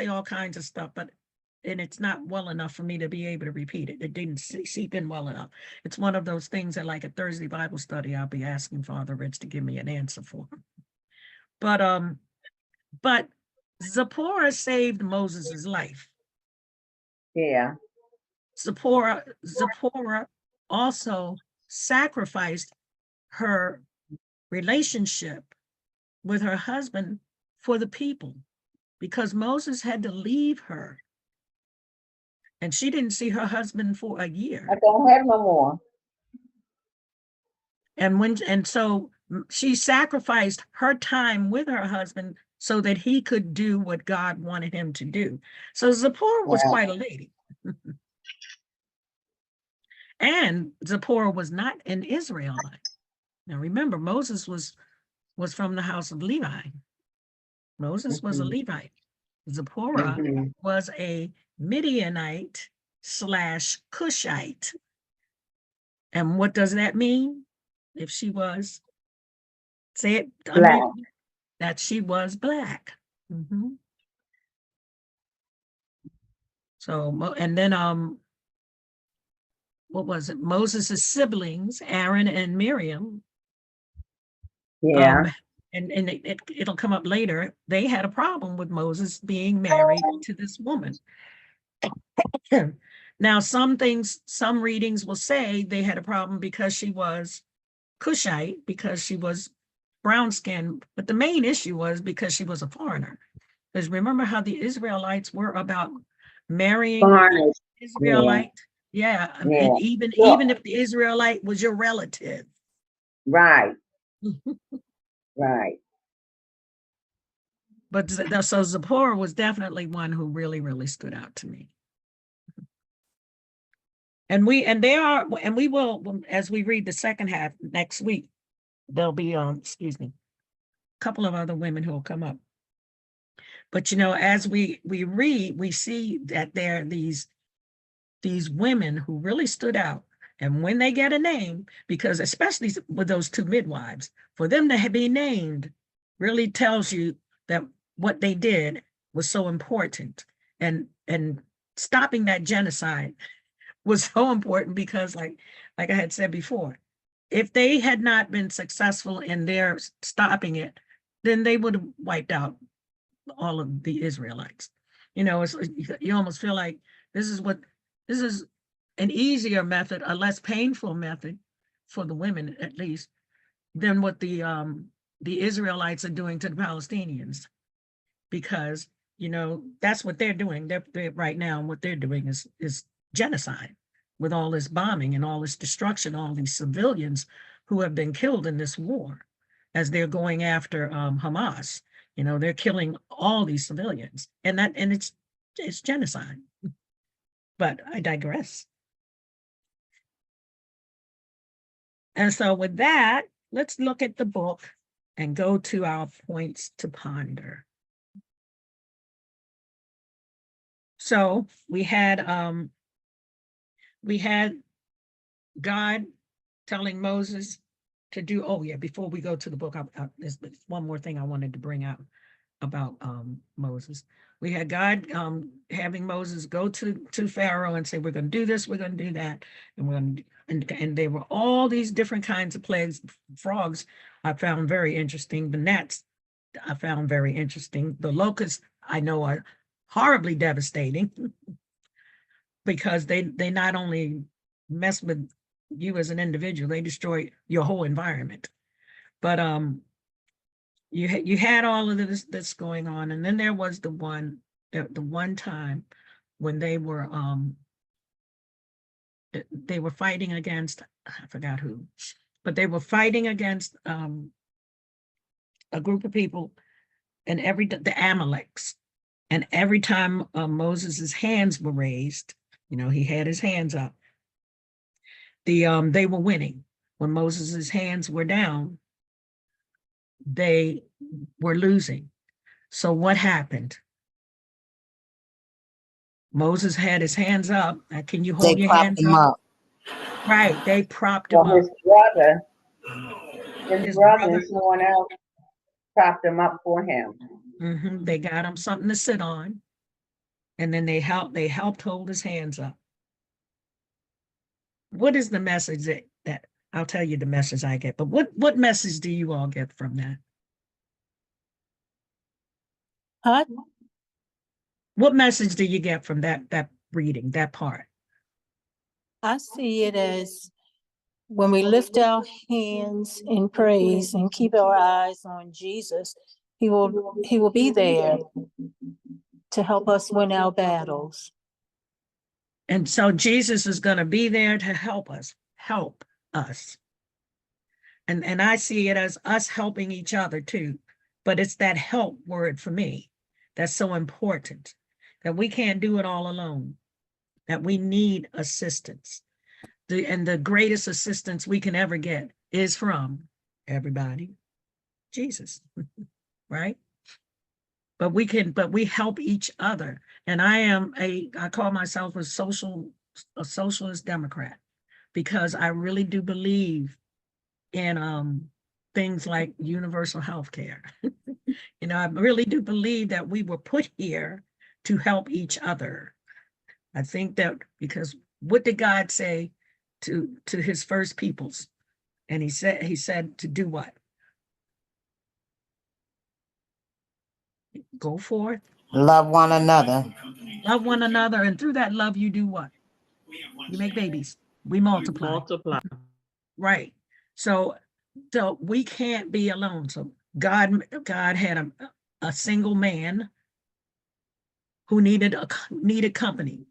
S5: all kinds of stuff, but and it's not well enough for me to be able to repeat it. It didn't seep in well enough. It's one of those things that, like a Thursday Bible study, I'll be asking Father Rich to give me an answer for. But Zipporah saved Moses's life.
S3: Yeah.
S5: Zipporah also sacrificed her relationship with her husband for the people, because Moses had to leave her and she didn't see her husband for a year.
S3: I don't have no more.
S5: And so she sacrificed her time with her husband so that he could do what God wanted him to do. So Zipporah was quite a lady. And Zipporah was not an Israelite. Now remember, Moses was from the house of Levi. Moses was a Levite. Zipporah was a Midianite / Cushite. And what does that mean? If she was, say it,
S3: Black.
S5: that she was black. So, and then what was it? Moses' siblings, Aaron and Miriam.
S3: Yeah.
S5: And it'll come up later. They had a problem with Moses being married to this woman. Now, some readings will say they had a problem because she was Cushite, because she was brown skinned, but the main issue was because she was a foreigner. Because remember how the Israelites were about marrying
S3: Foreigners.
S5: Israelite? Yeah.
S3: Yeah.
S5: And even if the Israelite was your relative.
S3: Right. Right.
S5: But so Zipporah was definitely one who really, really stood out to me. And we will, as we read the second half next week, there'll be a couple of other women who will come up. But as we read, we see that there are these women who really stood out. And when they get a name, because especially with those two midwives, for them to be named really tells you that what they did was so important. And stopping that genocide was so important, because like I had said before, if they had not been successful in their stopping it, then they would have wiped out all of the Israelites. You almost feel like this is an easier method, a less painful method for the women, at least, than what the Israelites are doing to the Palestinians, because that's what they're doing. They're right now, and what they're doing is genocide, with all this bombing and all this destruction, all these civilians who have been killed in this war, as they're going after Hamas. They're killing all these civilians, and it's genocide. But I digress. And so with that, let's look at the book and go to our points to ponder. So we had God telling Moses to do, before we go to the book, there's one more thing I wanted to bring out about Moses. We had God having Moses go to Pharaoh and say, we're going to do this, we're going to do that, and we're going to, and there were all these different kinds of plagues. Frogs I found very interesting. The gnats I found very interesting. The locusts I know are horribly devastating, because they not only mess with you as an individual, they destroy your whole environment. But you had all of this going on, and then there was the one time when they were fighting against, I forgot who, but they were fighting against a group of people, and the Amaleks, and every time Moses's hands were raised, he had his hands up, they were winning. When Moses's hands were down, they were losing. So what happened? Moses had his hands up. Can you
S1: They
S5: hold your
S1: propped
S5: hands
S1: him
S5: up?
S1: up.
S5: Right, they propped him
S3: Well,
S5: up.
S3: his
S5: His
S3: brother and
S5: brother,
S3: someone else propped him up for him.
S5: they got him something to sit on, and then they helped hold his hands up. What is the message that I'll tell you the message I get, but what message do you all get from that?
S9: I,
S5: What message do you get from that reading, that part?
S9: I see it as when we lift our hands in praise and keep our eyes on Jesus, he will be there to help us win our battles.
S5: And so Jesus is going to be there to help us. And I see it as us helping each other too. But it's that help word for me that's so important, that we can't do it all alone, that we need assistance. And the greatest assistance we can ever get is from everybody, Jesus, right? But we help each other. And I call myself a socialist Democrat, because I really do believe in things like universal health care. I really do believe that we were put here to help each other. I think that, because what did God say to his first peoples? And he said to do what? Go forth,
S1: Love one another.
S5: love one another, and through that love you do what? You make babies. We multiply.
S4: Multiply.
S5: Right. So we can't be alone. So God had a single man who needed company.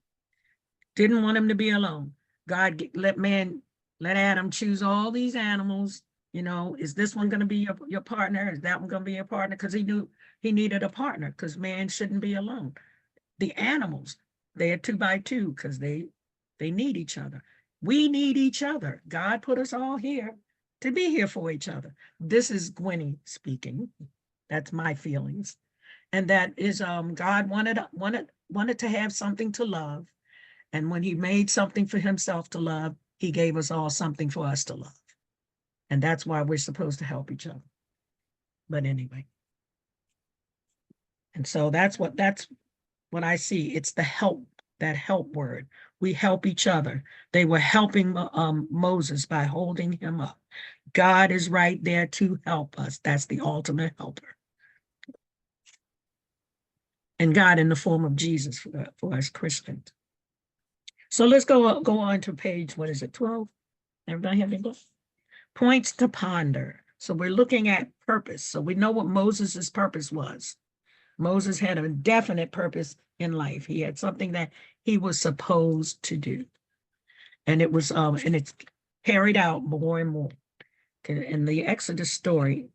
S5: Didn't want him to be alone. God let Adam choose all these animals. Is this one going to be your partner? Is that one going to be your partner? Because he knew he needed a partner, because man shouldn't be alone. The animals, they are 2 by 2 because they need each other. We need each other. God put us all here to be here for each other. This is Gwenny speaking. That's my feelings. And that is God wanted to have something to love. And when he made something for himself to love, he gave us all something for us to love. And that's why we're supposed to help each other. But anyway. And so that's what I see. It's the help, that help word. We help each other. They were helping Moses by holding him up. God is right there to help us. That's the ultimate helper. And God in the form of Jesus for us Christians. So let's go on to page, what is it, 12? Everybody have your book? Points to ponder. So we're looking at purpose. So we know what Moses's purpose was. Moses had a definite purpose in life. He had something that he was supposed to do. And it was and it's carried out more and more. In the Exodus story,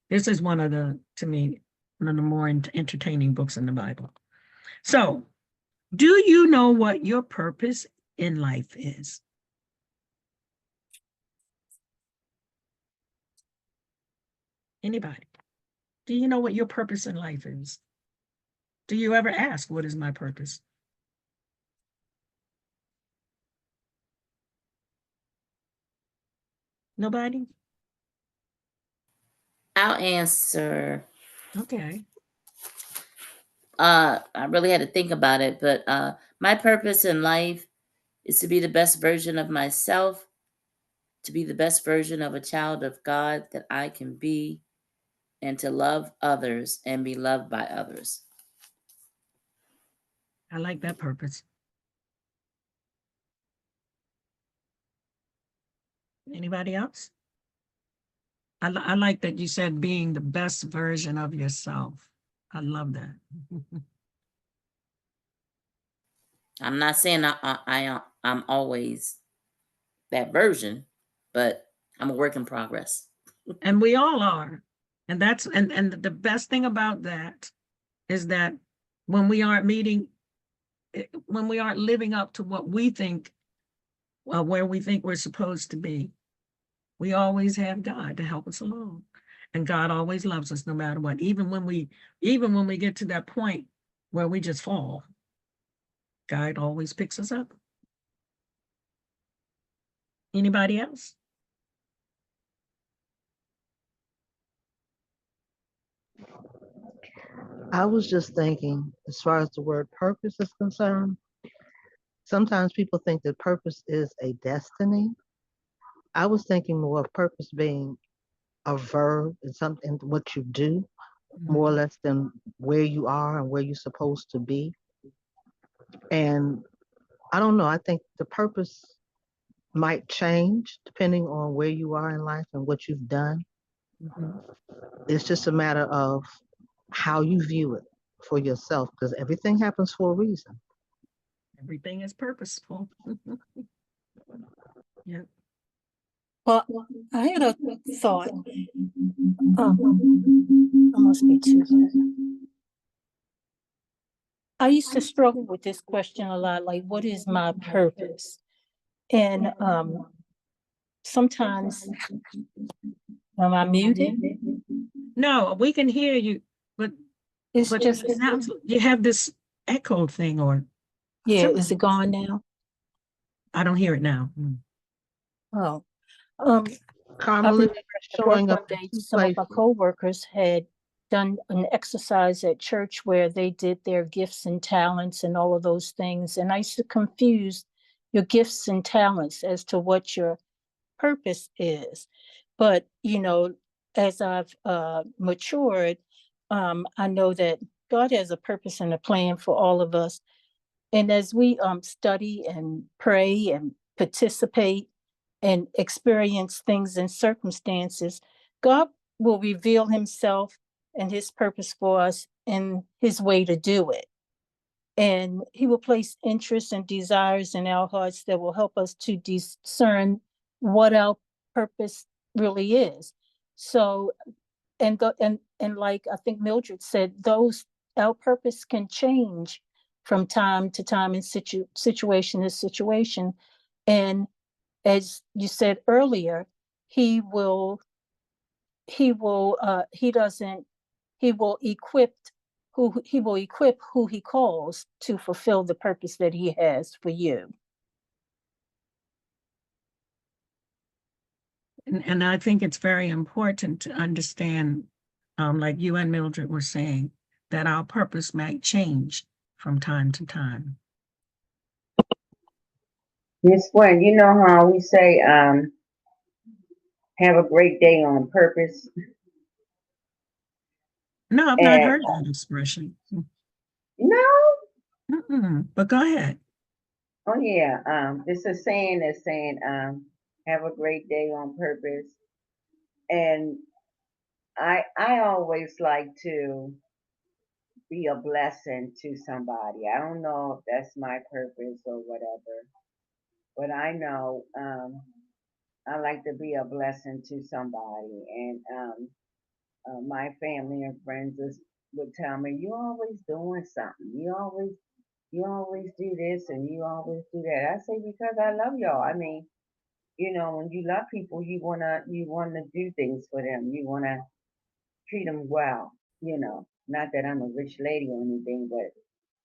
S5: this is to me, one of the more entertaining books in the Bible. So, do you know what your purpose in life is? Anybody? Do you know what your purpose in life is? Do you ever ask, what is my purpose? Nobody?
S8: I'll answer.
S5: Okay.
S8: I really had to think about it, but my purpose in life is to be the best version of myself, to be the best version of a child of God that I can be, and to love others and be loved by others.
S5: I like that purpose. Anybody else? I like that you said being the best version of yourself. I love that.
S8: I'm not saying I'm always that version, but I'm a work in progress.
S5: And we all are. And that's and the best thing about that is that when we aren't living up to what we think, where we think we're supposed to be, we always have God to help us along. And God always loves us no matter what. Even when we get to that point where we just fall, God always picks us up. Anybody else?
S6: I was just thinking, as far as the word purpose is concerned, sometimes people think that purpose is a destiny. I was thinking more of purpose being a verb and something what you do, more or less than where you are and where you're supposed to be. And I don't know, I think the purpose might change depending on where you are in life and what you've done. It's just a matter of how you view it for yourself, because everything happens for a reason.
S5: Everything is purposeful. Yeah.
S9: Well, I had a thought. I must be too. I used to struggle with this question a lot, like, what is my purpose? And sometimes, am I muted?
S5: No, we can hear you, but
S9: It's
S5: but
S9: just,
S5: it sounds you have this echo thing or
S9: yeah,
S5: something.
S9: is it gone now?
S5: I don't hear it now.
S9: Oh, I
S6: Carmel,
S9: remember
S6: it's
S9: at work
S6: showing
S9: one
S6: up in
S9: day,
S6: two
S9: some of my
S6: places.
S9: coworkers had done an exercise at church where they did their gifts and talents and all of those things. And I used to confuse your gifts and talents as to what your purpose is. But, you know, as I've matured, I know that God has a purpose and a plan for all of us. And as we study and pray and participate and experience things and circumstances, God will reveal himself and his purpose for us and his way to do it. And he will place interests and desires in our hearts that will help us to discern what our purpose really is. So, and like I think Mildred said, those our purpose can change from time to time and situation to situation. And as you said earlier, he will he doesn't he will equip who he calls to fulfill the purpose that he has for you.
S5: And I think it's very important to understand, like you and Mildred were saying, that our purpose might change from time to time.
S3: Miss Gwen, you know how we say, have a great day on purpose?
S5: No, I've not
S3: And
S5: heard that expression.
S3: no,
S5: But go ahead.
S3: oh yeah, it's a saying that's saying, have a great day on purpose. And I always like to be a blessing to somebody. I don't know if that's my purpose or whatever, but I know I like to be a blessing to somebody. And my family and friends would tell me, "You always doing something. You always do this and you always do that." I say because I love y'all. I mean, when you love people, you wanna do things for them. You wanna treat them well. Not that I'm a rich lady or anything, but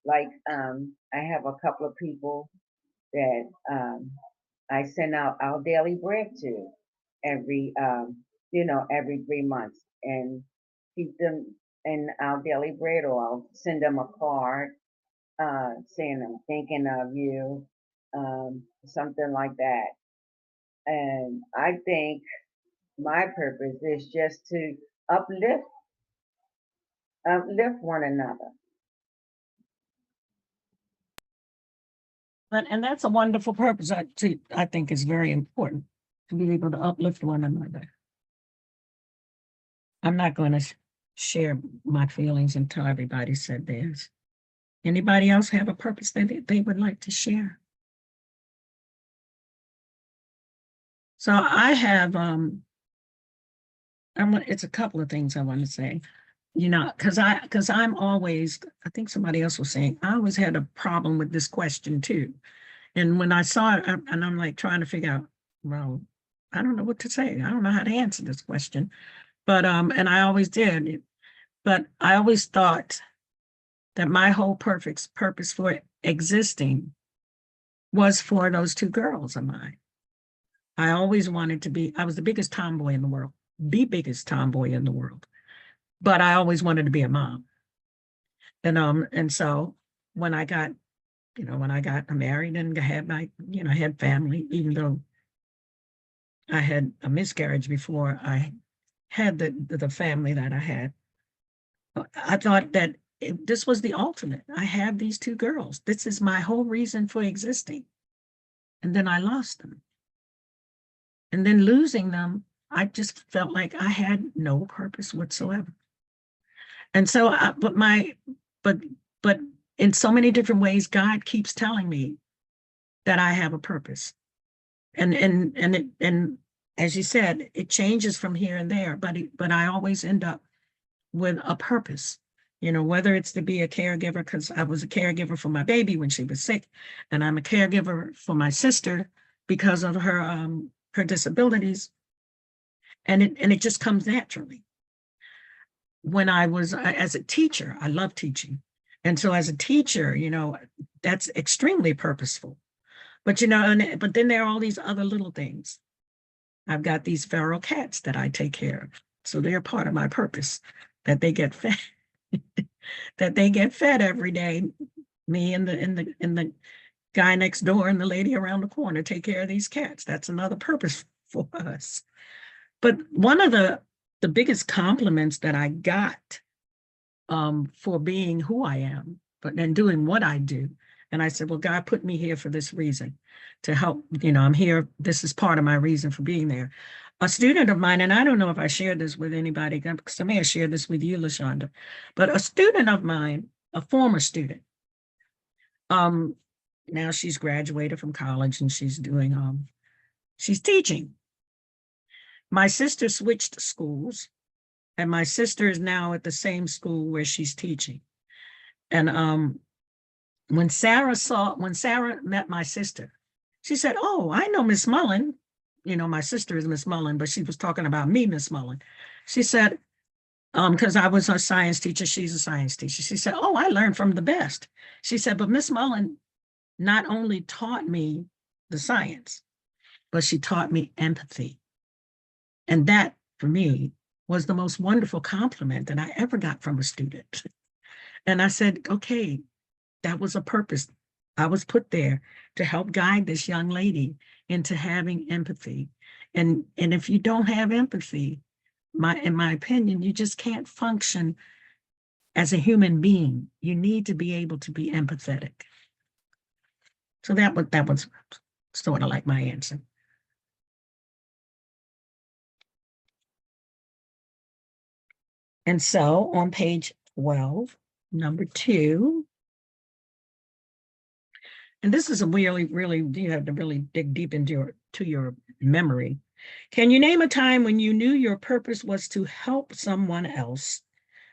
S3: like I have a couple of people that I send out our daily bread to every every 3 months and keep them in our daily bread, or I'll send them a card saying I'm thinking of you, something like that. And I think my purpose is just to uplift one another.
S5: And that's a wonderful purpose. I think is very important to be able to uplift one another. I'm not going to share my feelings until everybody said theirs. Anybody else have a purpose that they would like to share? So I have, it's a couple of things I want to say, because I'm always, I think somebody else was saying, I always had a problem with this question too. And when I saw it, and I'm like trying to figure out, well, I don't know what to say. I don't know how to answer this question. But and I always did. But I always thought that my whole purpose for existing was for those two girls of mine. I always wanted to be, I was the biggest tomboy in the world, the biggest tomboy in the world. But I always wanted to be a mom. And so when I got, when I got married and had my, had family, even though I had a miscarriage before I had the family that I had, I thought that this was the ultimate. I have these two girls. This is my whole reason for existing. And then I lost them. And then losing them, I just felt like I had no purpose whatsoever. And so, but in so many different ways, God keeps telling me that I have a purpose. And as you said, it changes from here and there, but I always end up with a purpose. Whether it's to be a caregiver, because I was a caregiver for my baby when she was sick, and I'm a caregiver for my sister because of her disabilities, and it just comes naturally. When I was as a teacher, I love teaching, and so as a teacher, that's extremely purposeful. But but then there are all these other little things. I've got these feral cats that I take care of, so they're part of my purpose. That they get fed, that they get fed every day. Me and the guy next door and the lady around the corner take care of these cats. That's another purpose for us. But one of the biggest compliments that I got for being who I am, but then doing what I do. And I said, well, God put me here for this reason, to help, I'm here. This is part of my reason for being there. A student of mine, and I don't know if I shared this with anybody, because I may have shared this with you, LaShonda, but a student of mine, a former student, now she's graduated from college and she's doing, she's teaching. My sister switched schools, and my sister is now at the same school where she's teaching. And when Sarah met my sister, she said, oh, I know Miss Mullen. My sister is Miss Mullen, but she was talking about me, Miss Mullen. She said, because I was a science teacher, she's a science teacher. She said, oh, I learned from the best. She said, but Miss Mullen not only taught me the science, but she taught me empathy. And that, for me, was the most wonderful compliment that I ever got from a student. And I said, okay, that was a purpose. I was put there to help guide this young lady into having empathy. And if you don't have empathy, in my opinion, you just can't function as a human being. You need to be able to be empathetic. So that was sort of like my answer. And so on page 12, number 2, and this is a really, you have to really dig deep into your memory. Can you name a time when you knew your purpose was to help someone else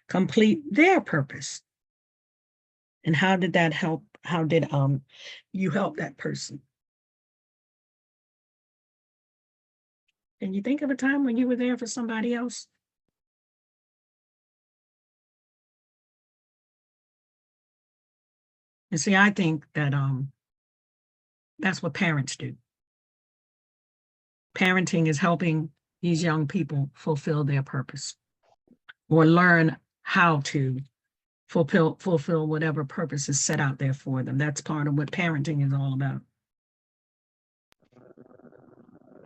S5: complete their purpose? And how did that help? How did you help that person? Can you think of a time when you were there for somebody else? And see, I think that that's what parents do. Parenting is helping these young people fulfill their purpose, or learn how to fulfill whatever purpose is set out there for them. That's part of what parenting is all about.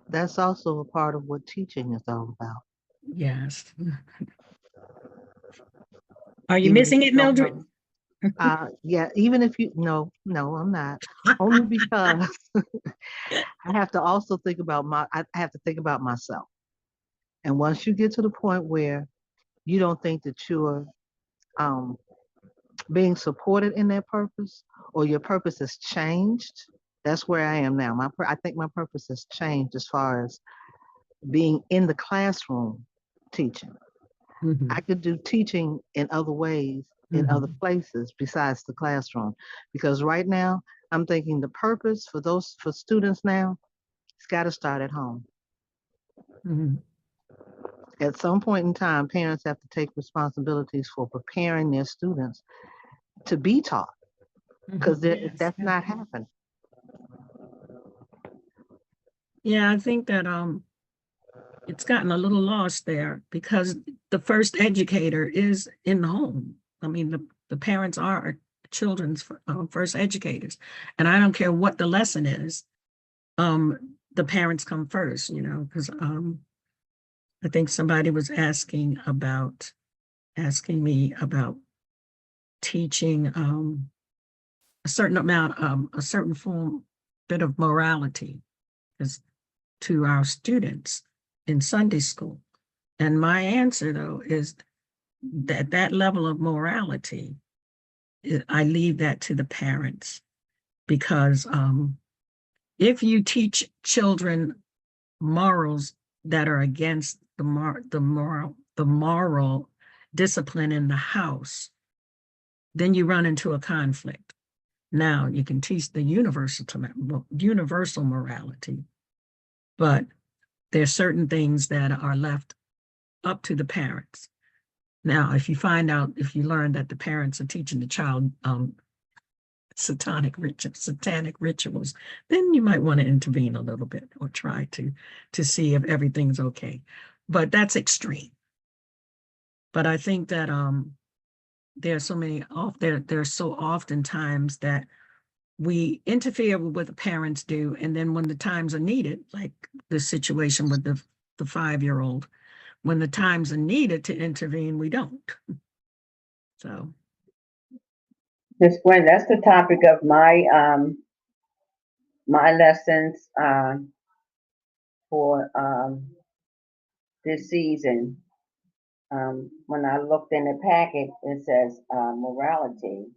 S6: That's also a part of what teaching is all about.
S5: Yes. Are you
S6: Even if
S5: missing
S6: you
S5: it,
S6: don't
S5: Mildred?
S6: know. Yeah, even if you, no, I'm not. Only because I have to also think about I have to think about myself. And once you get to the point where you don't think that you're um, being supported in that purpose, or your purpose has changed, that's where I am now. I think my purpose has changed as far as being in the classroom teaching.
S5: Mhm.
S6: I could do teaching in other ways, in other places besides the classroom, because right now I'm thinking the purpose for students now, it's got to start at home.
S5: Mhm.
S6: at some point in time, parents have to take responsibilities for preparing their students to be taught, because
S5: Yes,
S6: that's
S5: yes.
S6: not happening.
S5: Yeah, I think that it's gotten a little lost there because the first educator is in the home. I mean, the parents are children's first educators, and I don't care what the lesson is. The parents come first, you know, because I think somebody was asking me about teaching a certain amount, a certain form, bit of morality is to our students in Sunday school. And my answer, though, is that that level of morality, I leave that to the parents, because if you teach children morals that are against the moral discipline in the house, then you run into a conflict. Now you can teach the universal morality, but there's certain things that are left up to the parents. Now, if you learn that the parents are teaching the child satanic rituals, then you might want to intervene a little bit or try to see if everything's okay. But that's extreme. But I think that there's so often times that we interfere with what the parents do, and then when the times are needed, like the situation with the 5-year-old, when the times are needed to intervene, we don't. So
S3: Miss Gwen, that's the topic of my my lessons for this season. When I looked in the packet, it says morality,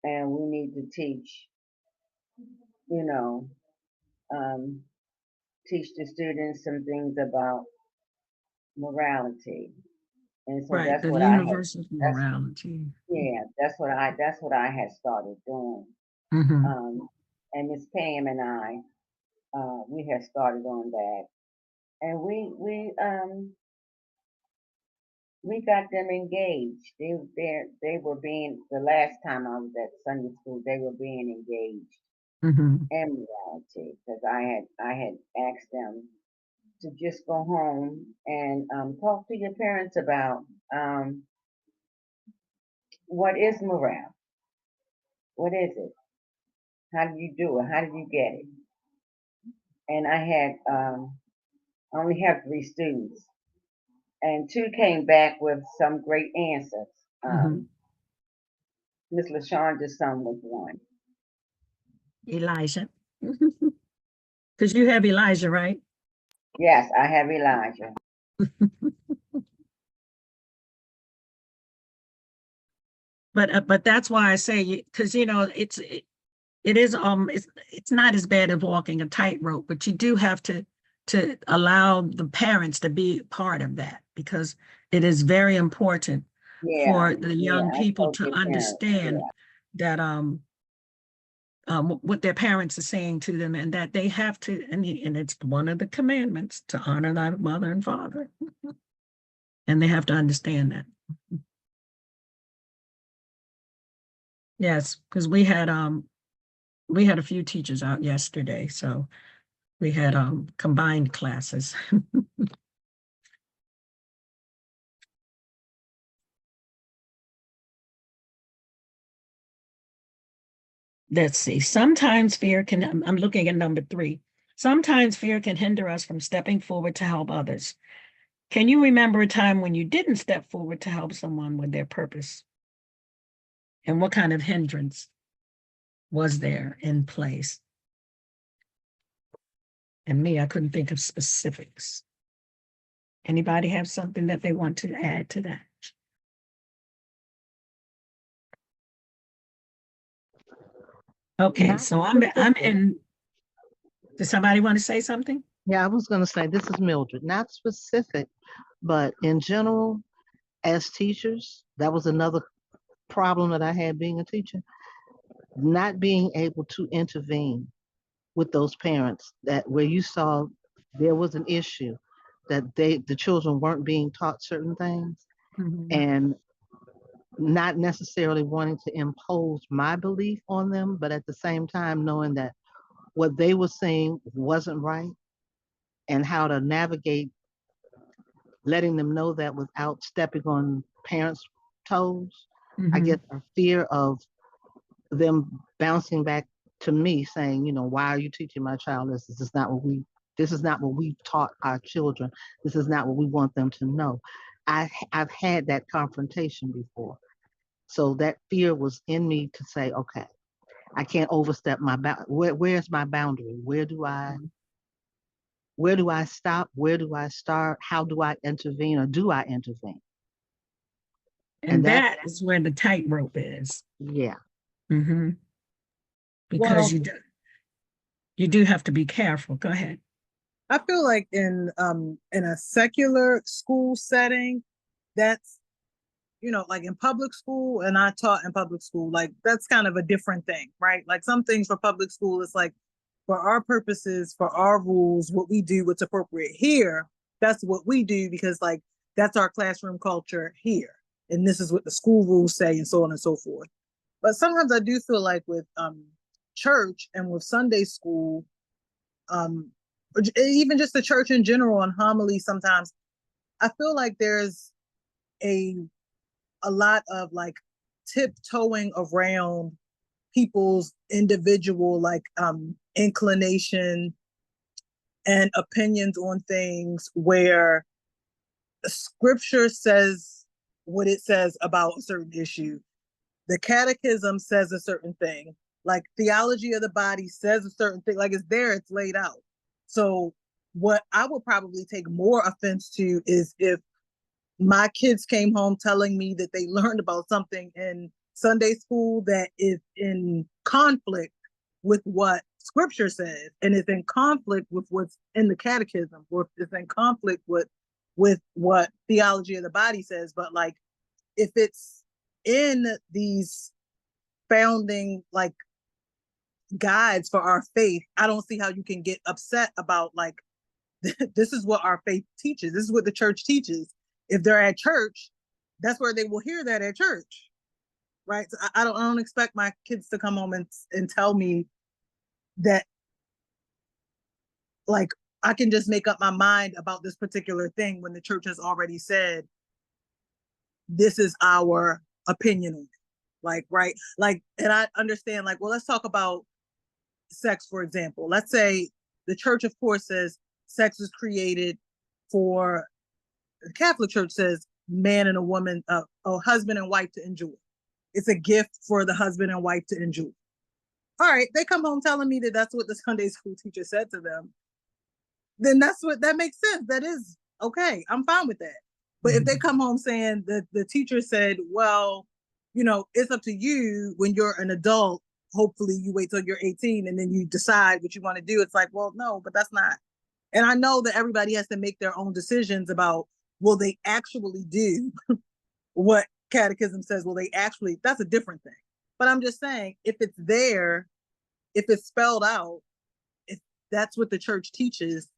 S3: and we need to teach, you know, um, teach the students some things about morality. And so
S5: right,
S3: that's
S5: the
S3: what I had.
S5: universal
S3: That's
S5: morality.
S3: yeah. That's what I had started doing.
S5: Mm-hmm.
S3: And Miss Pam and I, we had started on that, and we got them engaged. They were being, the last time I was at Sunday school, they were being engaged
S5: Mm-hmm.
S3: in reality, because I had asked them to just go home and talk to your parents about what is morale, what is it, how do you do it, how did you get it, and I had I only have 3 students, and 2 came back with some great answers.
S5: Mm-hmm.
S3: Miss LaShonda's son was one.
S5: Elijah. Because you have Elijah, right?
S3: Yes, I have Elijah.
S5: But that's why I say, because it is it's not as bad as walking a tightrope, but you do have to allow the parents to be part of that, because it is very important
S3: Yeah,
S5: for the
S3: yeah,
S5: young
S3: I
S5: people
S3: told
S5: to
S3: your parents.
S5: understand
S3: Yeah,
S5: that what their parents are saying to them, and that they have to, and it's one of the commandments, to honor thy mother and father, and they have to understand that. Yes, because we had a few teachers out yesterday, so we had combined classes. Let's see. Sometimes fear can, I'm looking at number 3. Sometimes fear can hinder us from stepping forward to help others. Can you remember a time when you didn't step forward to help someone with their purpose? And what kind of hindrance was there in place? And me, I couldn't think of specifics. Anybody have something that they want to add to that? Okay,
S6: Not
S5: so I'm
S6: specific.
S5: in. Does somebody want to say something?
S6: Yeah, I was going to say, this is Mildred, not specific, but in general, as teachers, that was another problem that I had being a teacher, not being able to intervene with those parents, that where you saw there was an issue, that the children weren't being taught certain things,
S5: Mhm.
S6: and not necessarily wanting to impose my belief on them, but at the same time knowing that what they were saying wasn't right, and how to navigate letting them know that without stepping on parents' toes. I
S5: Mhm.
S6: guess a fear of them bouncing back to me saying, why are you teaching my child this? This is not what we've taught our children. This is not what we want them to know. I've had that confrontation before. So that fear was in me to say, okay, I can't overstep my where's my boundary? Where do I stop? Where do I start? How do I intervene, or do I intervene?
S5: And that is where the tightrope is.
S6: Yeah.
S5: Mm-hmm.
S7: Well,
S5: Because you do have to be careful. Go ahead.
S7: I feel like in a secular school setting, that's like in public school, and I taught in public school, like that's kind of a different thing, right? Like some things for public school, it's like for our purposes, for our rules, what we do, what's appropriate here, that's what we do because like that's our classroom culture here. And this is what the school rules say and so on and so forth. But sometimes I do feel like with church and with Sunday school, or even just the church in general and homily, sometimes I feel like there's a lot of like tiptoeing around people's individual like inclination and opinions on things, where scripture says what it says about a certain issue, the catechism says a certain thing, like theology of the body says a certain thing, like it's there, it's laid out. So what I would probably take more offense to is if my kids came home telling me that they learned about something in Sunday school that is in conflict with what scripture says, and is in conflict with what's in the catechism, or is in conflict with what theology of the body says. But like if it's in these founding like guides for our faith, I don't see how you can get upset about like this is what our faith teaches. This is what the church teaches. If they're at church, that's where they will hear that at church, right? So I don't expect my kids to come home and tell me that like I can just make up my mind about this particular thing when the church has already said this is our opinion on it. Like, right? Like, and I understand, like, well, let's talk about sex, for example. Let's say the church, of course, says sex is created for, the Catholic Church says man and a woman, a husband and wife to enjoy. It's a gift for the husband and wife to enjoy. All right, they come home telling me that that's what the Sunday school teacher said to them. Then that makes sense. That is okay. I'm fine with that. But if they come home saying that the teacher said, well, it's up to you when you're an adult. Hopefully you wait till you're 18 and then you decide what you want to do. It's like, well, no, but that's not. And I know that everybody has to make their own decisions about, will they actually do what catechism says? Will they actually, that's a different thing. But I'm just saying, if it's there, if it's spelled out, if that's what the church teaches,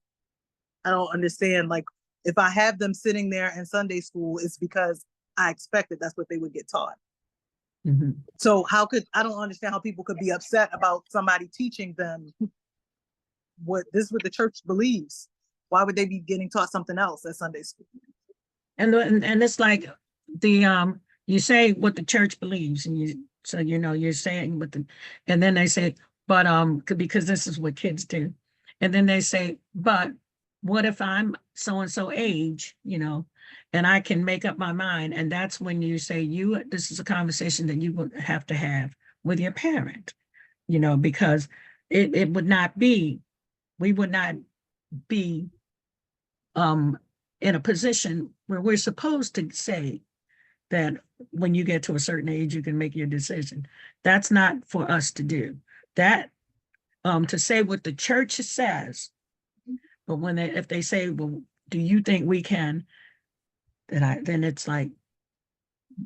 S7: I don't understand. Like, if I have them sitting there in Sunday school, it's because I expected that's what they would get taught.
S5: Mm-hmm.
S7: So I don't understand how people could be upset about somebody teaching them what the church believes. Why would they be getting taught something else at Sunday school?
S5: And it's like you say what the church believes, and you're saying and then they say, but because this is what kids do, and then they say, but what if I'm so and so age, and I can make up my mind, and that's when you say this is a conversation that you would have to have with your parent, because it would not be, we would not be in a position where we're supposed to say that when you get to a certain age, you can make your decision. That's not for us to do. That to say what the church says, but if they say, well, do you think we can? Then it's like,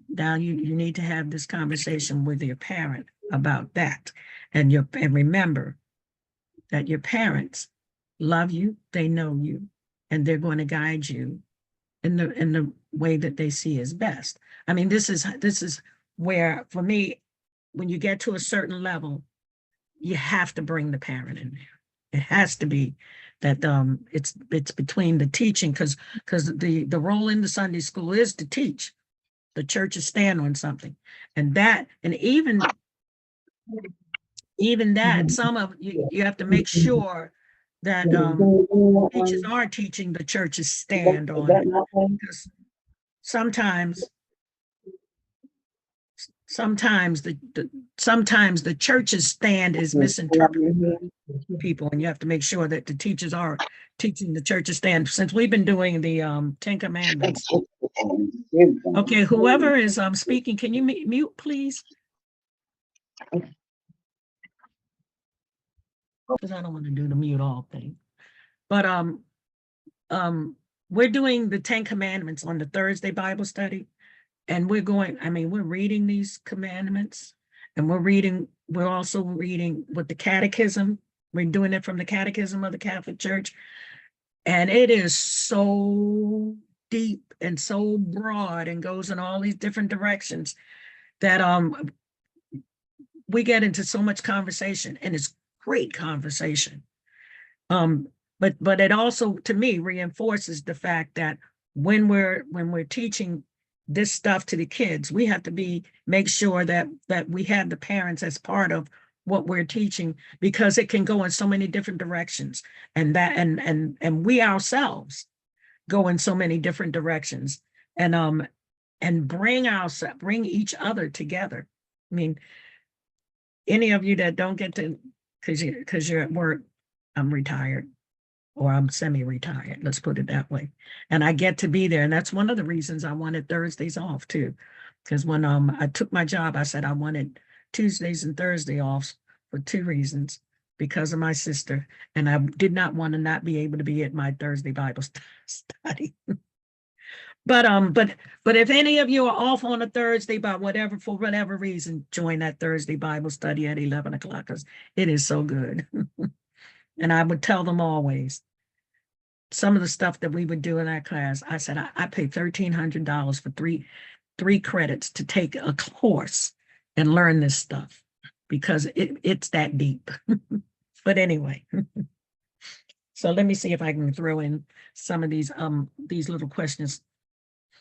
S5: now you need to have this conversation with your parent about that, and remember that your parents love you, they know you, and they're going to guide you in the way that they see is best. I mean, this is where, for me, when you get to a certain level, you have to bring the parent in there. It has to be that it's between the teaching, because the role in the Sunday school is to teach. The churches stand on something, and even that, some of you have to make sure that teachers are teaching, the churches stand on it, because sometimes sometimes the church's stand is misinterpreted by people, and you have to make sure that the teachers are teaching the church's stand. Since we've been doing the Ten Commandments. Okay, whoever is speaking, can you mute, please? Because I don't want to do the mute all thing. But we're doing the 10 Commandments on the Thursday Bible study. And we're reading these commandments, and we're also reading with the catechism. We're doing it from the catechism of the Catholic Church. And it is so deep and so broad and goes in all these different directions that we get into so much conversation, and it's great conversation. But it also, to me, reinforces the fact that when we're teaching this stuff to the kids, we have to make sure that we have the parents as part of what we're teaching, because it can go in so many different directions, and we ourselves go in so many different directions, and bring each other together. I mean, any of you that don't get to, because you're at work, I'm retired, or I'm semi-retired, let's put it that way. And I get to be there. And that's one of the reasons I wanted Thursdays off too. Because when I took my job, I said I wanted Tuesdays and Thursday off for two reasons: because of my sister, and I did not want to not be able to be at my Thursday Bible study. But if any of you are off on a Thursday for whatever reason, join that Thursday Bible study at 11 o'clock, because it is so good. And I would tell them always, some of the stuff that we would do in that class, I said, I paid $1,300 for three credits to take a course and learn this stuff, because it's that deep. But anyway, so let me see if I can throw in some of these little questions.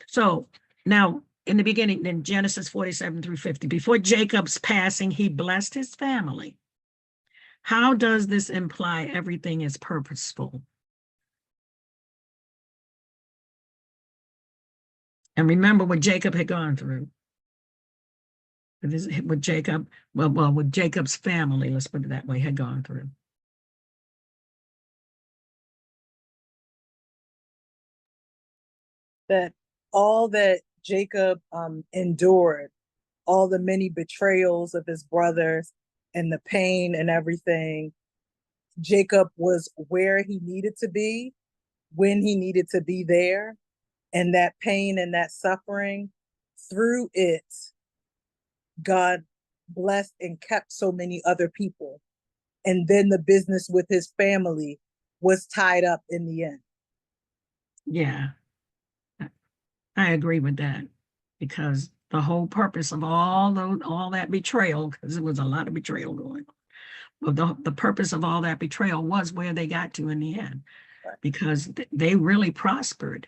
S5: So now, in the beginning, in Genesis 47 through 50, before Jacob's passing, he blessed his family. How does this imply everything is purposeful? And remember what Jacob had gone through. With Jacob's family, let's put it that way, had gone through.
S7: That all that Jacob endured, all the many betrayals of his brothers and the pain and everything, Jacob was where he needed to be, when he needed to be there. And that pain and that suffering, through it, God blessed and kept so many other people. And then the business with his family was tied up in the end.
S5: Yeah, I agree with that, because the whole purpose of all that betrayal, because there was a lot of betrayal going on, but the purpose of all that betrayal was where they got to in the end, because they really prospered.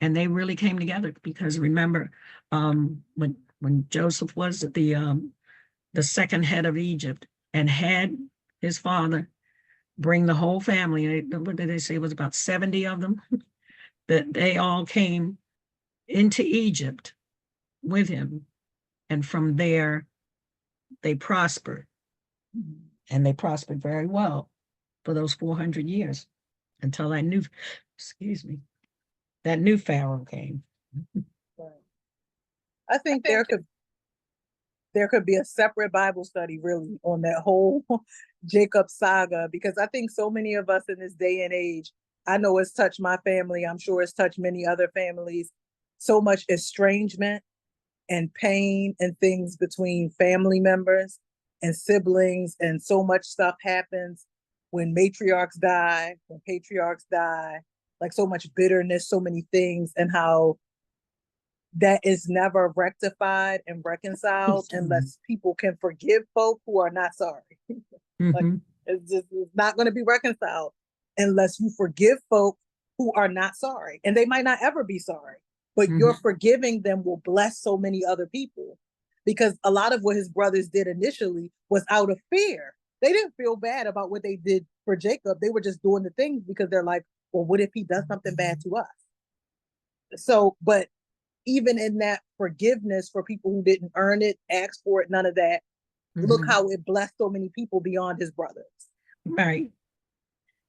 S5: And they really came together, because remember, when Joseph was the second head of Egypt, and had his father bring the whole family, what did they say, it was about 70 of them, that they all came into Egypt with him. And from there, they prospered. And they prospered very well for those 400 years, until that new Pharaoh came.
S7: I think there could be a separate Bible study really on that whole Jacob saga, because I think so many of us in this day and age, I know it's touched my family, I'm sure it's touched many other families, so much estrangement and pain and things between family members and siblings, and so much stuff happens when matriarchs die, when patriarchs die, like so much bitterness, so many things, and how that is never rectified and reconciled unless people can forgive folk who are not sorry. Like
S5: Mhm.
S7: it's not going to be reconciled unless you forgive folk who are not sorry, and they might not ever be sorry, but your forgiving them will bless so many other people, because a lot of what his brothers did initially was out of fear. They didn't feel bad about what they did for Jacob. They were just doing the things because they're like, well, what if he does something bad to us? So, but even in that forgiveness for people who didn't earn it, ask for it, none of that, look how it blessed so many people beyond his brothers.
S5: Right.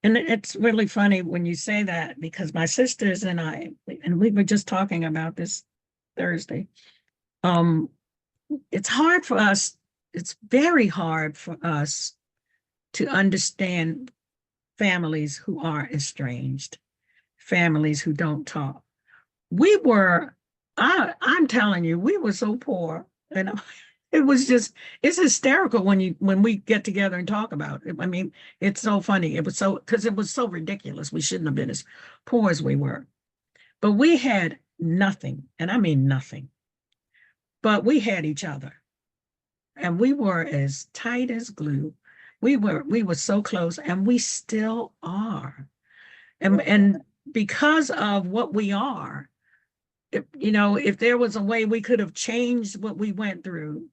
S5: And it's really funny when you say that, because my sisters and I, and we were just talking about this Thursday. It's hard for us, it's very hard for us to understand families who are estranged, families who don't talk. I'm telling you, we were so poor, and it was just, it's hysterical when we get together and talk about it. I mean, it's so funny. It was so, because it was so ridiculous. We shouldn't have been as poor as we were, but we had nothing, and I mean nothing, but we had each other, and we were as tight as glue. We were so close, and we still are. And because of what we are, if there was a way we could have changed what we went through,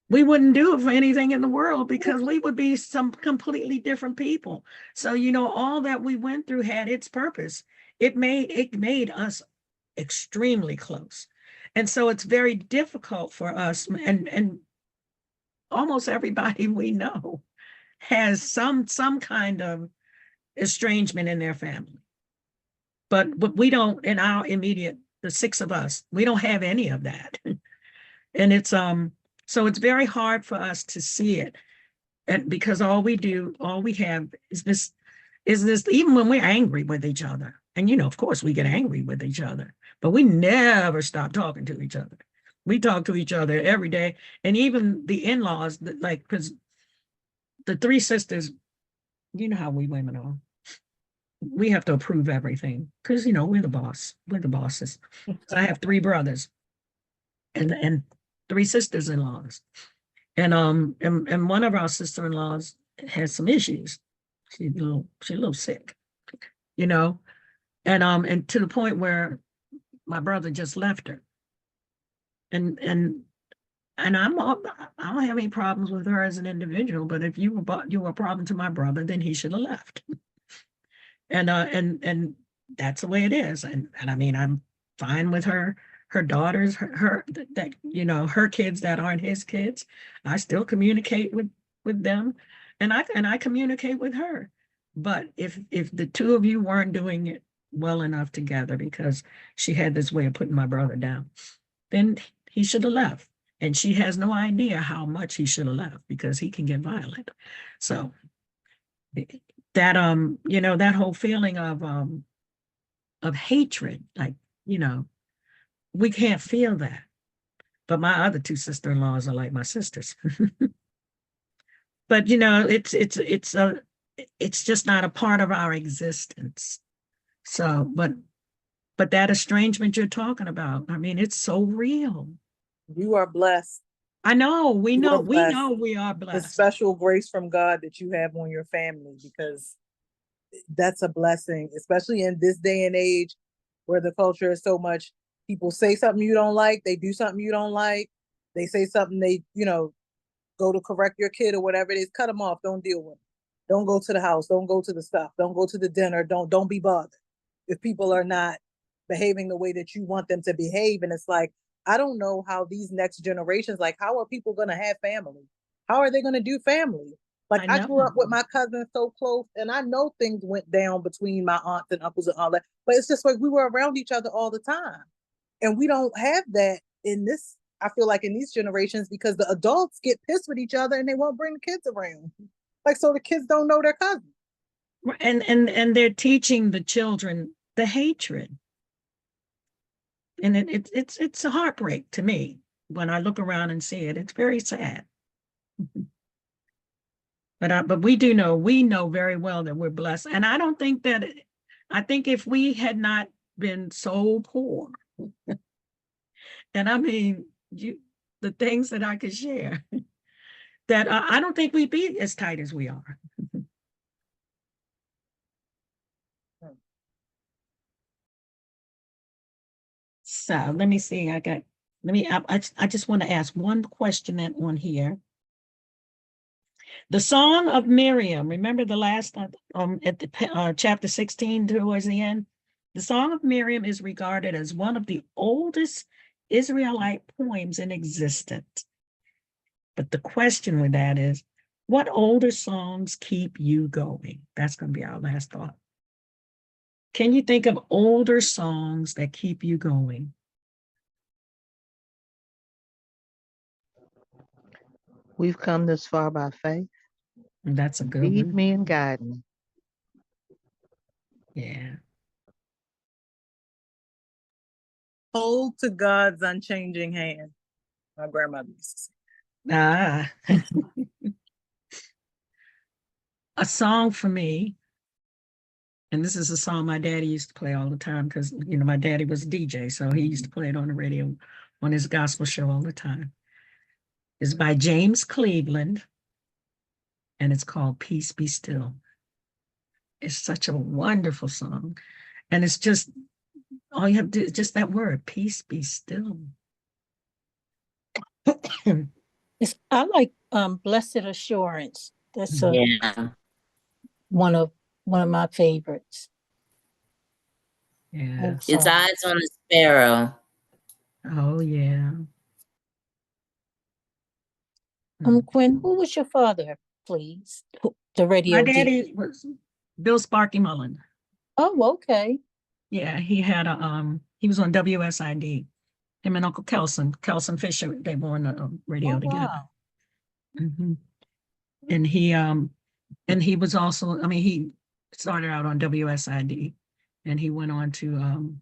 S5: we wouldn't do it for anything in the world, because we would be some completely different people. So, all that we went through had its purpose. It made us extremely close. And so it's very difficult for us, and almost everybody we know has some kind of estrangement in their family. But we don't, in our immediate, the six of us, we don't have any of that. And it's so it's very hard for us to see it. And because all we have is this, even when we're angry with each other. And of course we get angry with each other, but we never stop talking to each other. We talk to each other every day. And even the in-laws, like, because the three sisters, you know how we women are. We have to approve everything because we're the boss. We're the bosses. So I have three brothers and three sisters-in-laws. And one of our sister-in-laws has some issues. She's a little sick, and to the point where my brother just left her. And I don't have any problems with her as an individual, but if you were a problem to my brother, then he should have left. And that's the way it is. And I mean, I'm fine with her daughters, her kids that aren't his kids. I still communicate with them, and I communicate with her. But if the two of you weren't doing it well enough together, because she had this way of putting my brother down, then he should have left. And she has no idea how much he should have left, because he can get violent. So that that whole feeling of hatred, like, we can't feel that. But my other two sister-in-laws are like my sisters. But it's just not a part of our existence. So, but that estrangement you're talking about, I mean, it's so real.
S7: You are blessed.
S5: I know, we
S7: You
S5: know,
S7: are blessed.
S5: we know we are
S7: The
S5: blessed.
S7: special grace from God that you have on your family, because that's a blessing, especially in this day and age where the culture is so much, people say something you don't like, they do something you don't like, they say something, they, go to correct your kid or whatever it is, cut them off, don't deal with them. Don't go to the house, don't go to the stuff, don't go to the dinner, don't be bothered. If people are not behaving the way that you want them to behave, and it's like, I don't know how these next generations, like, how are people going to have family? How are they going to do family? Like, I grew up with my cousins so close, and I know things went down between my aunts and uncles and all that, but it's just like we were around each other all the time. And we don't have that in this, I feel like, in these generations, because the adults get pissed with each other and they won't bring the kids around. Like, so the kids don't know their cousins.
S5: And they're teaching the children the hatred. And it's a heartbreak to me when I look around and see it. It's very sad. But we know very well that we're blessed. And I don't think that I think if we had not been so poor, and I mean, the things that I could share, that I don't think we'd be as tight as we are. So let me see. I just want to ask one question on here. The Song of Miriam. Remember the last at the chapter 16 towards the end. The Song of Miriam is regarded as one of the oldest Israelite poems in existence. But the question with that is, what older songs keep you going? That's going to be our last thought. Can you think of older songs that keep you going?
S6: We've come this far by faith.
S5: That's a good
S6: Lead
S5: one.
S6: me and guide me.
S5: Yeah.
S7: Hold to God's unchanging hand. My grandmother used to say.
S5: Ah. A song for me, and this is a song my daddy used to play all the time because, you know, my daddy was a DJ, so he used to play it on the radio on his gospel show all the time. It's by James Cleveland, and it's called Peace Be Still. It's such a wonderful song. And it's just, all you have to do is just that word, peace be still.
S9: I like Blessed Assurance. That's
S8: Yeah.
S9: one of my favorites.
S5: Yeah.
S9: Old
S8: His
S9: song.
S8: eyes on the sparrow.
S5: Oh, yeah.
S9: Gwen, who was your father, please? The radio
S5: My
S9: DJ.
S5: daddy was Bill Sparky Mullen.
S9: Oh, okay.
S5: Yeah, he had he was on WSID. Him and Uncle Kelson Fisher, they were on the radio
S9: Oh,
S5: together.
S9: wow.
S5: Mhm. And he was also, I mean, he started out on WSID and he went on to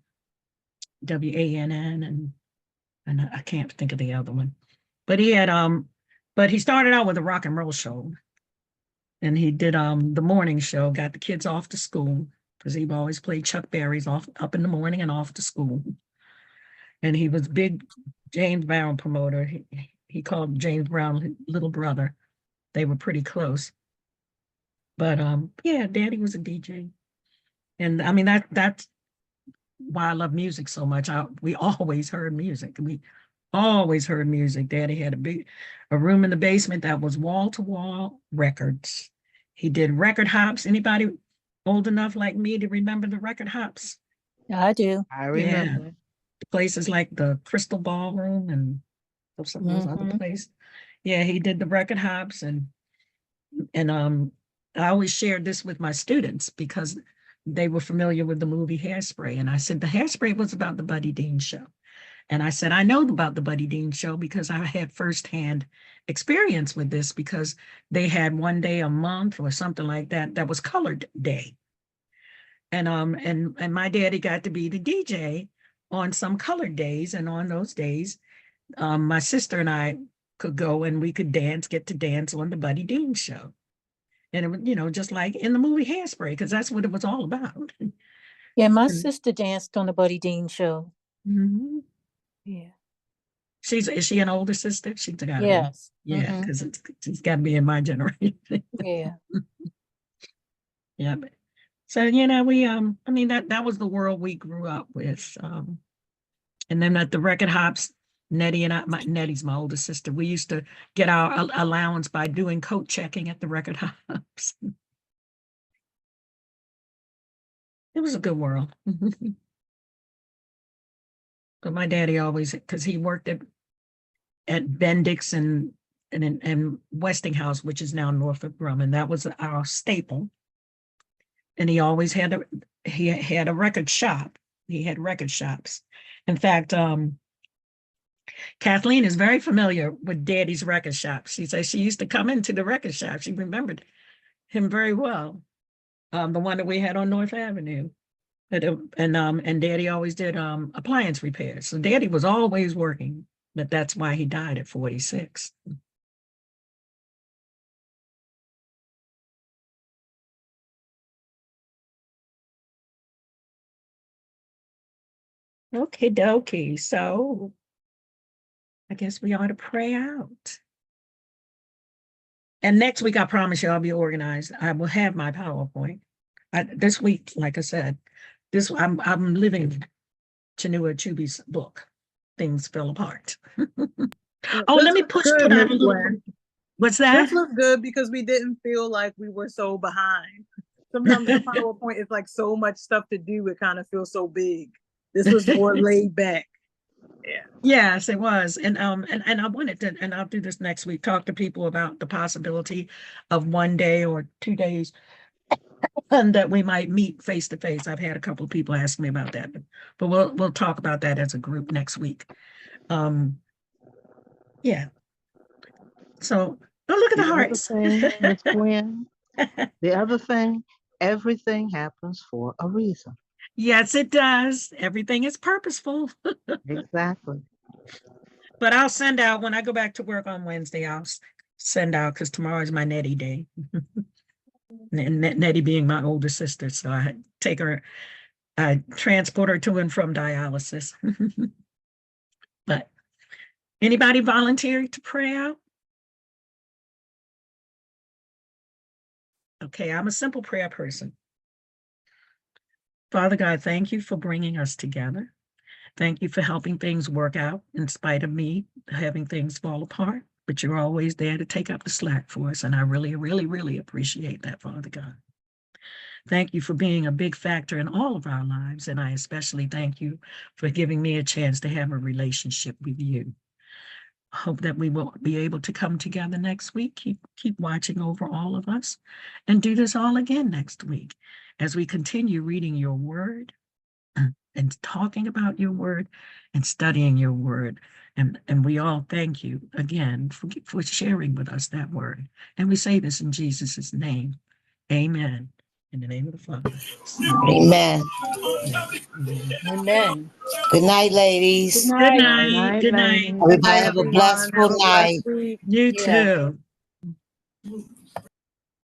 S5: WANN and I can't think of the other one. But he had but he started out with a rock and roll show. And he did the morning show, got the kids off to school, because he always played Chuck Berry's up in the morning and off to school. And he was big James Brown promoter. He called James Brown his little brother. They were pretty close. But yeah, Daddy was a DJ. And I mean that's why I love music so much. We always heard music. We always heard music. Daddy had a room in the basement that was wall to wall records. He did record hops. Anybody old enough like me to remember the record hops?
S9: I do.
S6: I remember.
S5: Yeah. Places like the Crystal Ballroom and some of those other places. Yeah, he did the record hops and I always shared this with my students because they were familiar with the movie Hairspray. And I said, the Hairspray was about the Buddy Dean show. And I said, I know about the Buddy Dean show because I had firsthand experience with this because they had one day a month or something like that, that was colored day. And my daddy got to be the DJ on some colored days. And on those days, my sister and I could go and we could get to dance on the Buddy Dean show. And it was, you know, just like in the movie Hairspray, because that's what it was all about.
S9: Yeah, my sister danced on the Buddy Dean show.
S5: Mm-hmm.
S9: Yeah.
S5: Is she an older sister? She's got to
S9: Yes.
S5: be. Yeah, because she's got to be in my generation.
S9: Yeah.
S5: Yeah. So, you know, we I mean that was the world we grew up with. And then at the record hops, Nettie and Nettie's my older sister. We used to get our allowance by doing coat checking at the record hops. It was a good world. But my daddy always, because he worked at Bendix and Westinghouse, which is now Northrop Grumman. That was our staple. And he always had a record shop. He had record shops. In fact, Kathleen is very familiar with Daddy's record shop. She says she used to come into the record shop. She remembered him very well. The one that we had on North Avenue. And Daddy always did appliance repairs. So Daddy was always working, but that's why he died at 46. Okay, dokie. So I guess we ought to pray out. And next week, I promise you I'll be organized. I will have my PowerPoint. This week, like I said, I'm living Chinua Achebe's book. Things fell apart. Oh,
S7: This
S5: let me
S7: looks good,
S5: put out
S7: Miss
S5: a little.
S7: Gwen.
S5: What's that?
S7: This looks good because we didn't feel like we were so behind. Sometimes the PowerPoint is like so much stuff to do, it kind of feels so big. This was more laid back.
S5: Yes, it was. And I wanted to, and I'll do this next week, talk to people about the possibility of 1 day or 2 days and that we might meet face to face. I've had a couple of people ask me about that, but we'll talk about that as a group next week. Yeah. So, oh, look at the
S6: The other
S5: hearts.
S6: thing, Miss Gwen, the other thing, everything happens for a reason.
S5: Yes, it does. Everything is purposeful.
S6: Exactly.
S5: But I'll send out when I go back to work on Wednesday. I'll send out because tomorrow is my Nettie day. Nettie being my older sister, so I take her, I transport her to and from dialysis. But anybody volunteer to pray out? Okay, I'm a simple prayer person. Father God, thank you for bringing us together. Thank you for helping things work out in spite of me having things fall apart, but you're always there to take up the slack for us. And I really, really, really appreciate that, Father God. Thank you for being a big factor in all of our lives. And I especially thank you for giving me a chance to have a relationship with you. Hope that we will be able to come together next week. Keep watching over all of us and do this all again next week as we continue reading your word and talking about your word and studying your word. And we all thank you again for sharing with us that word. And we say this in Jesus' name. Amen. In the name of the Father.
S1: Amen.
S9: Amen.
S1: Good night, ladies.
S9: Good
S5: Good
S9: night.
S5: night. Good night.
S1: Everybody
S7: Bye,
S1: have a
S7: everyone.
S1: blessful
S7: Have a
S1: night.
S7: blessed week.
S5: You
S9: Yeah.
S5: too.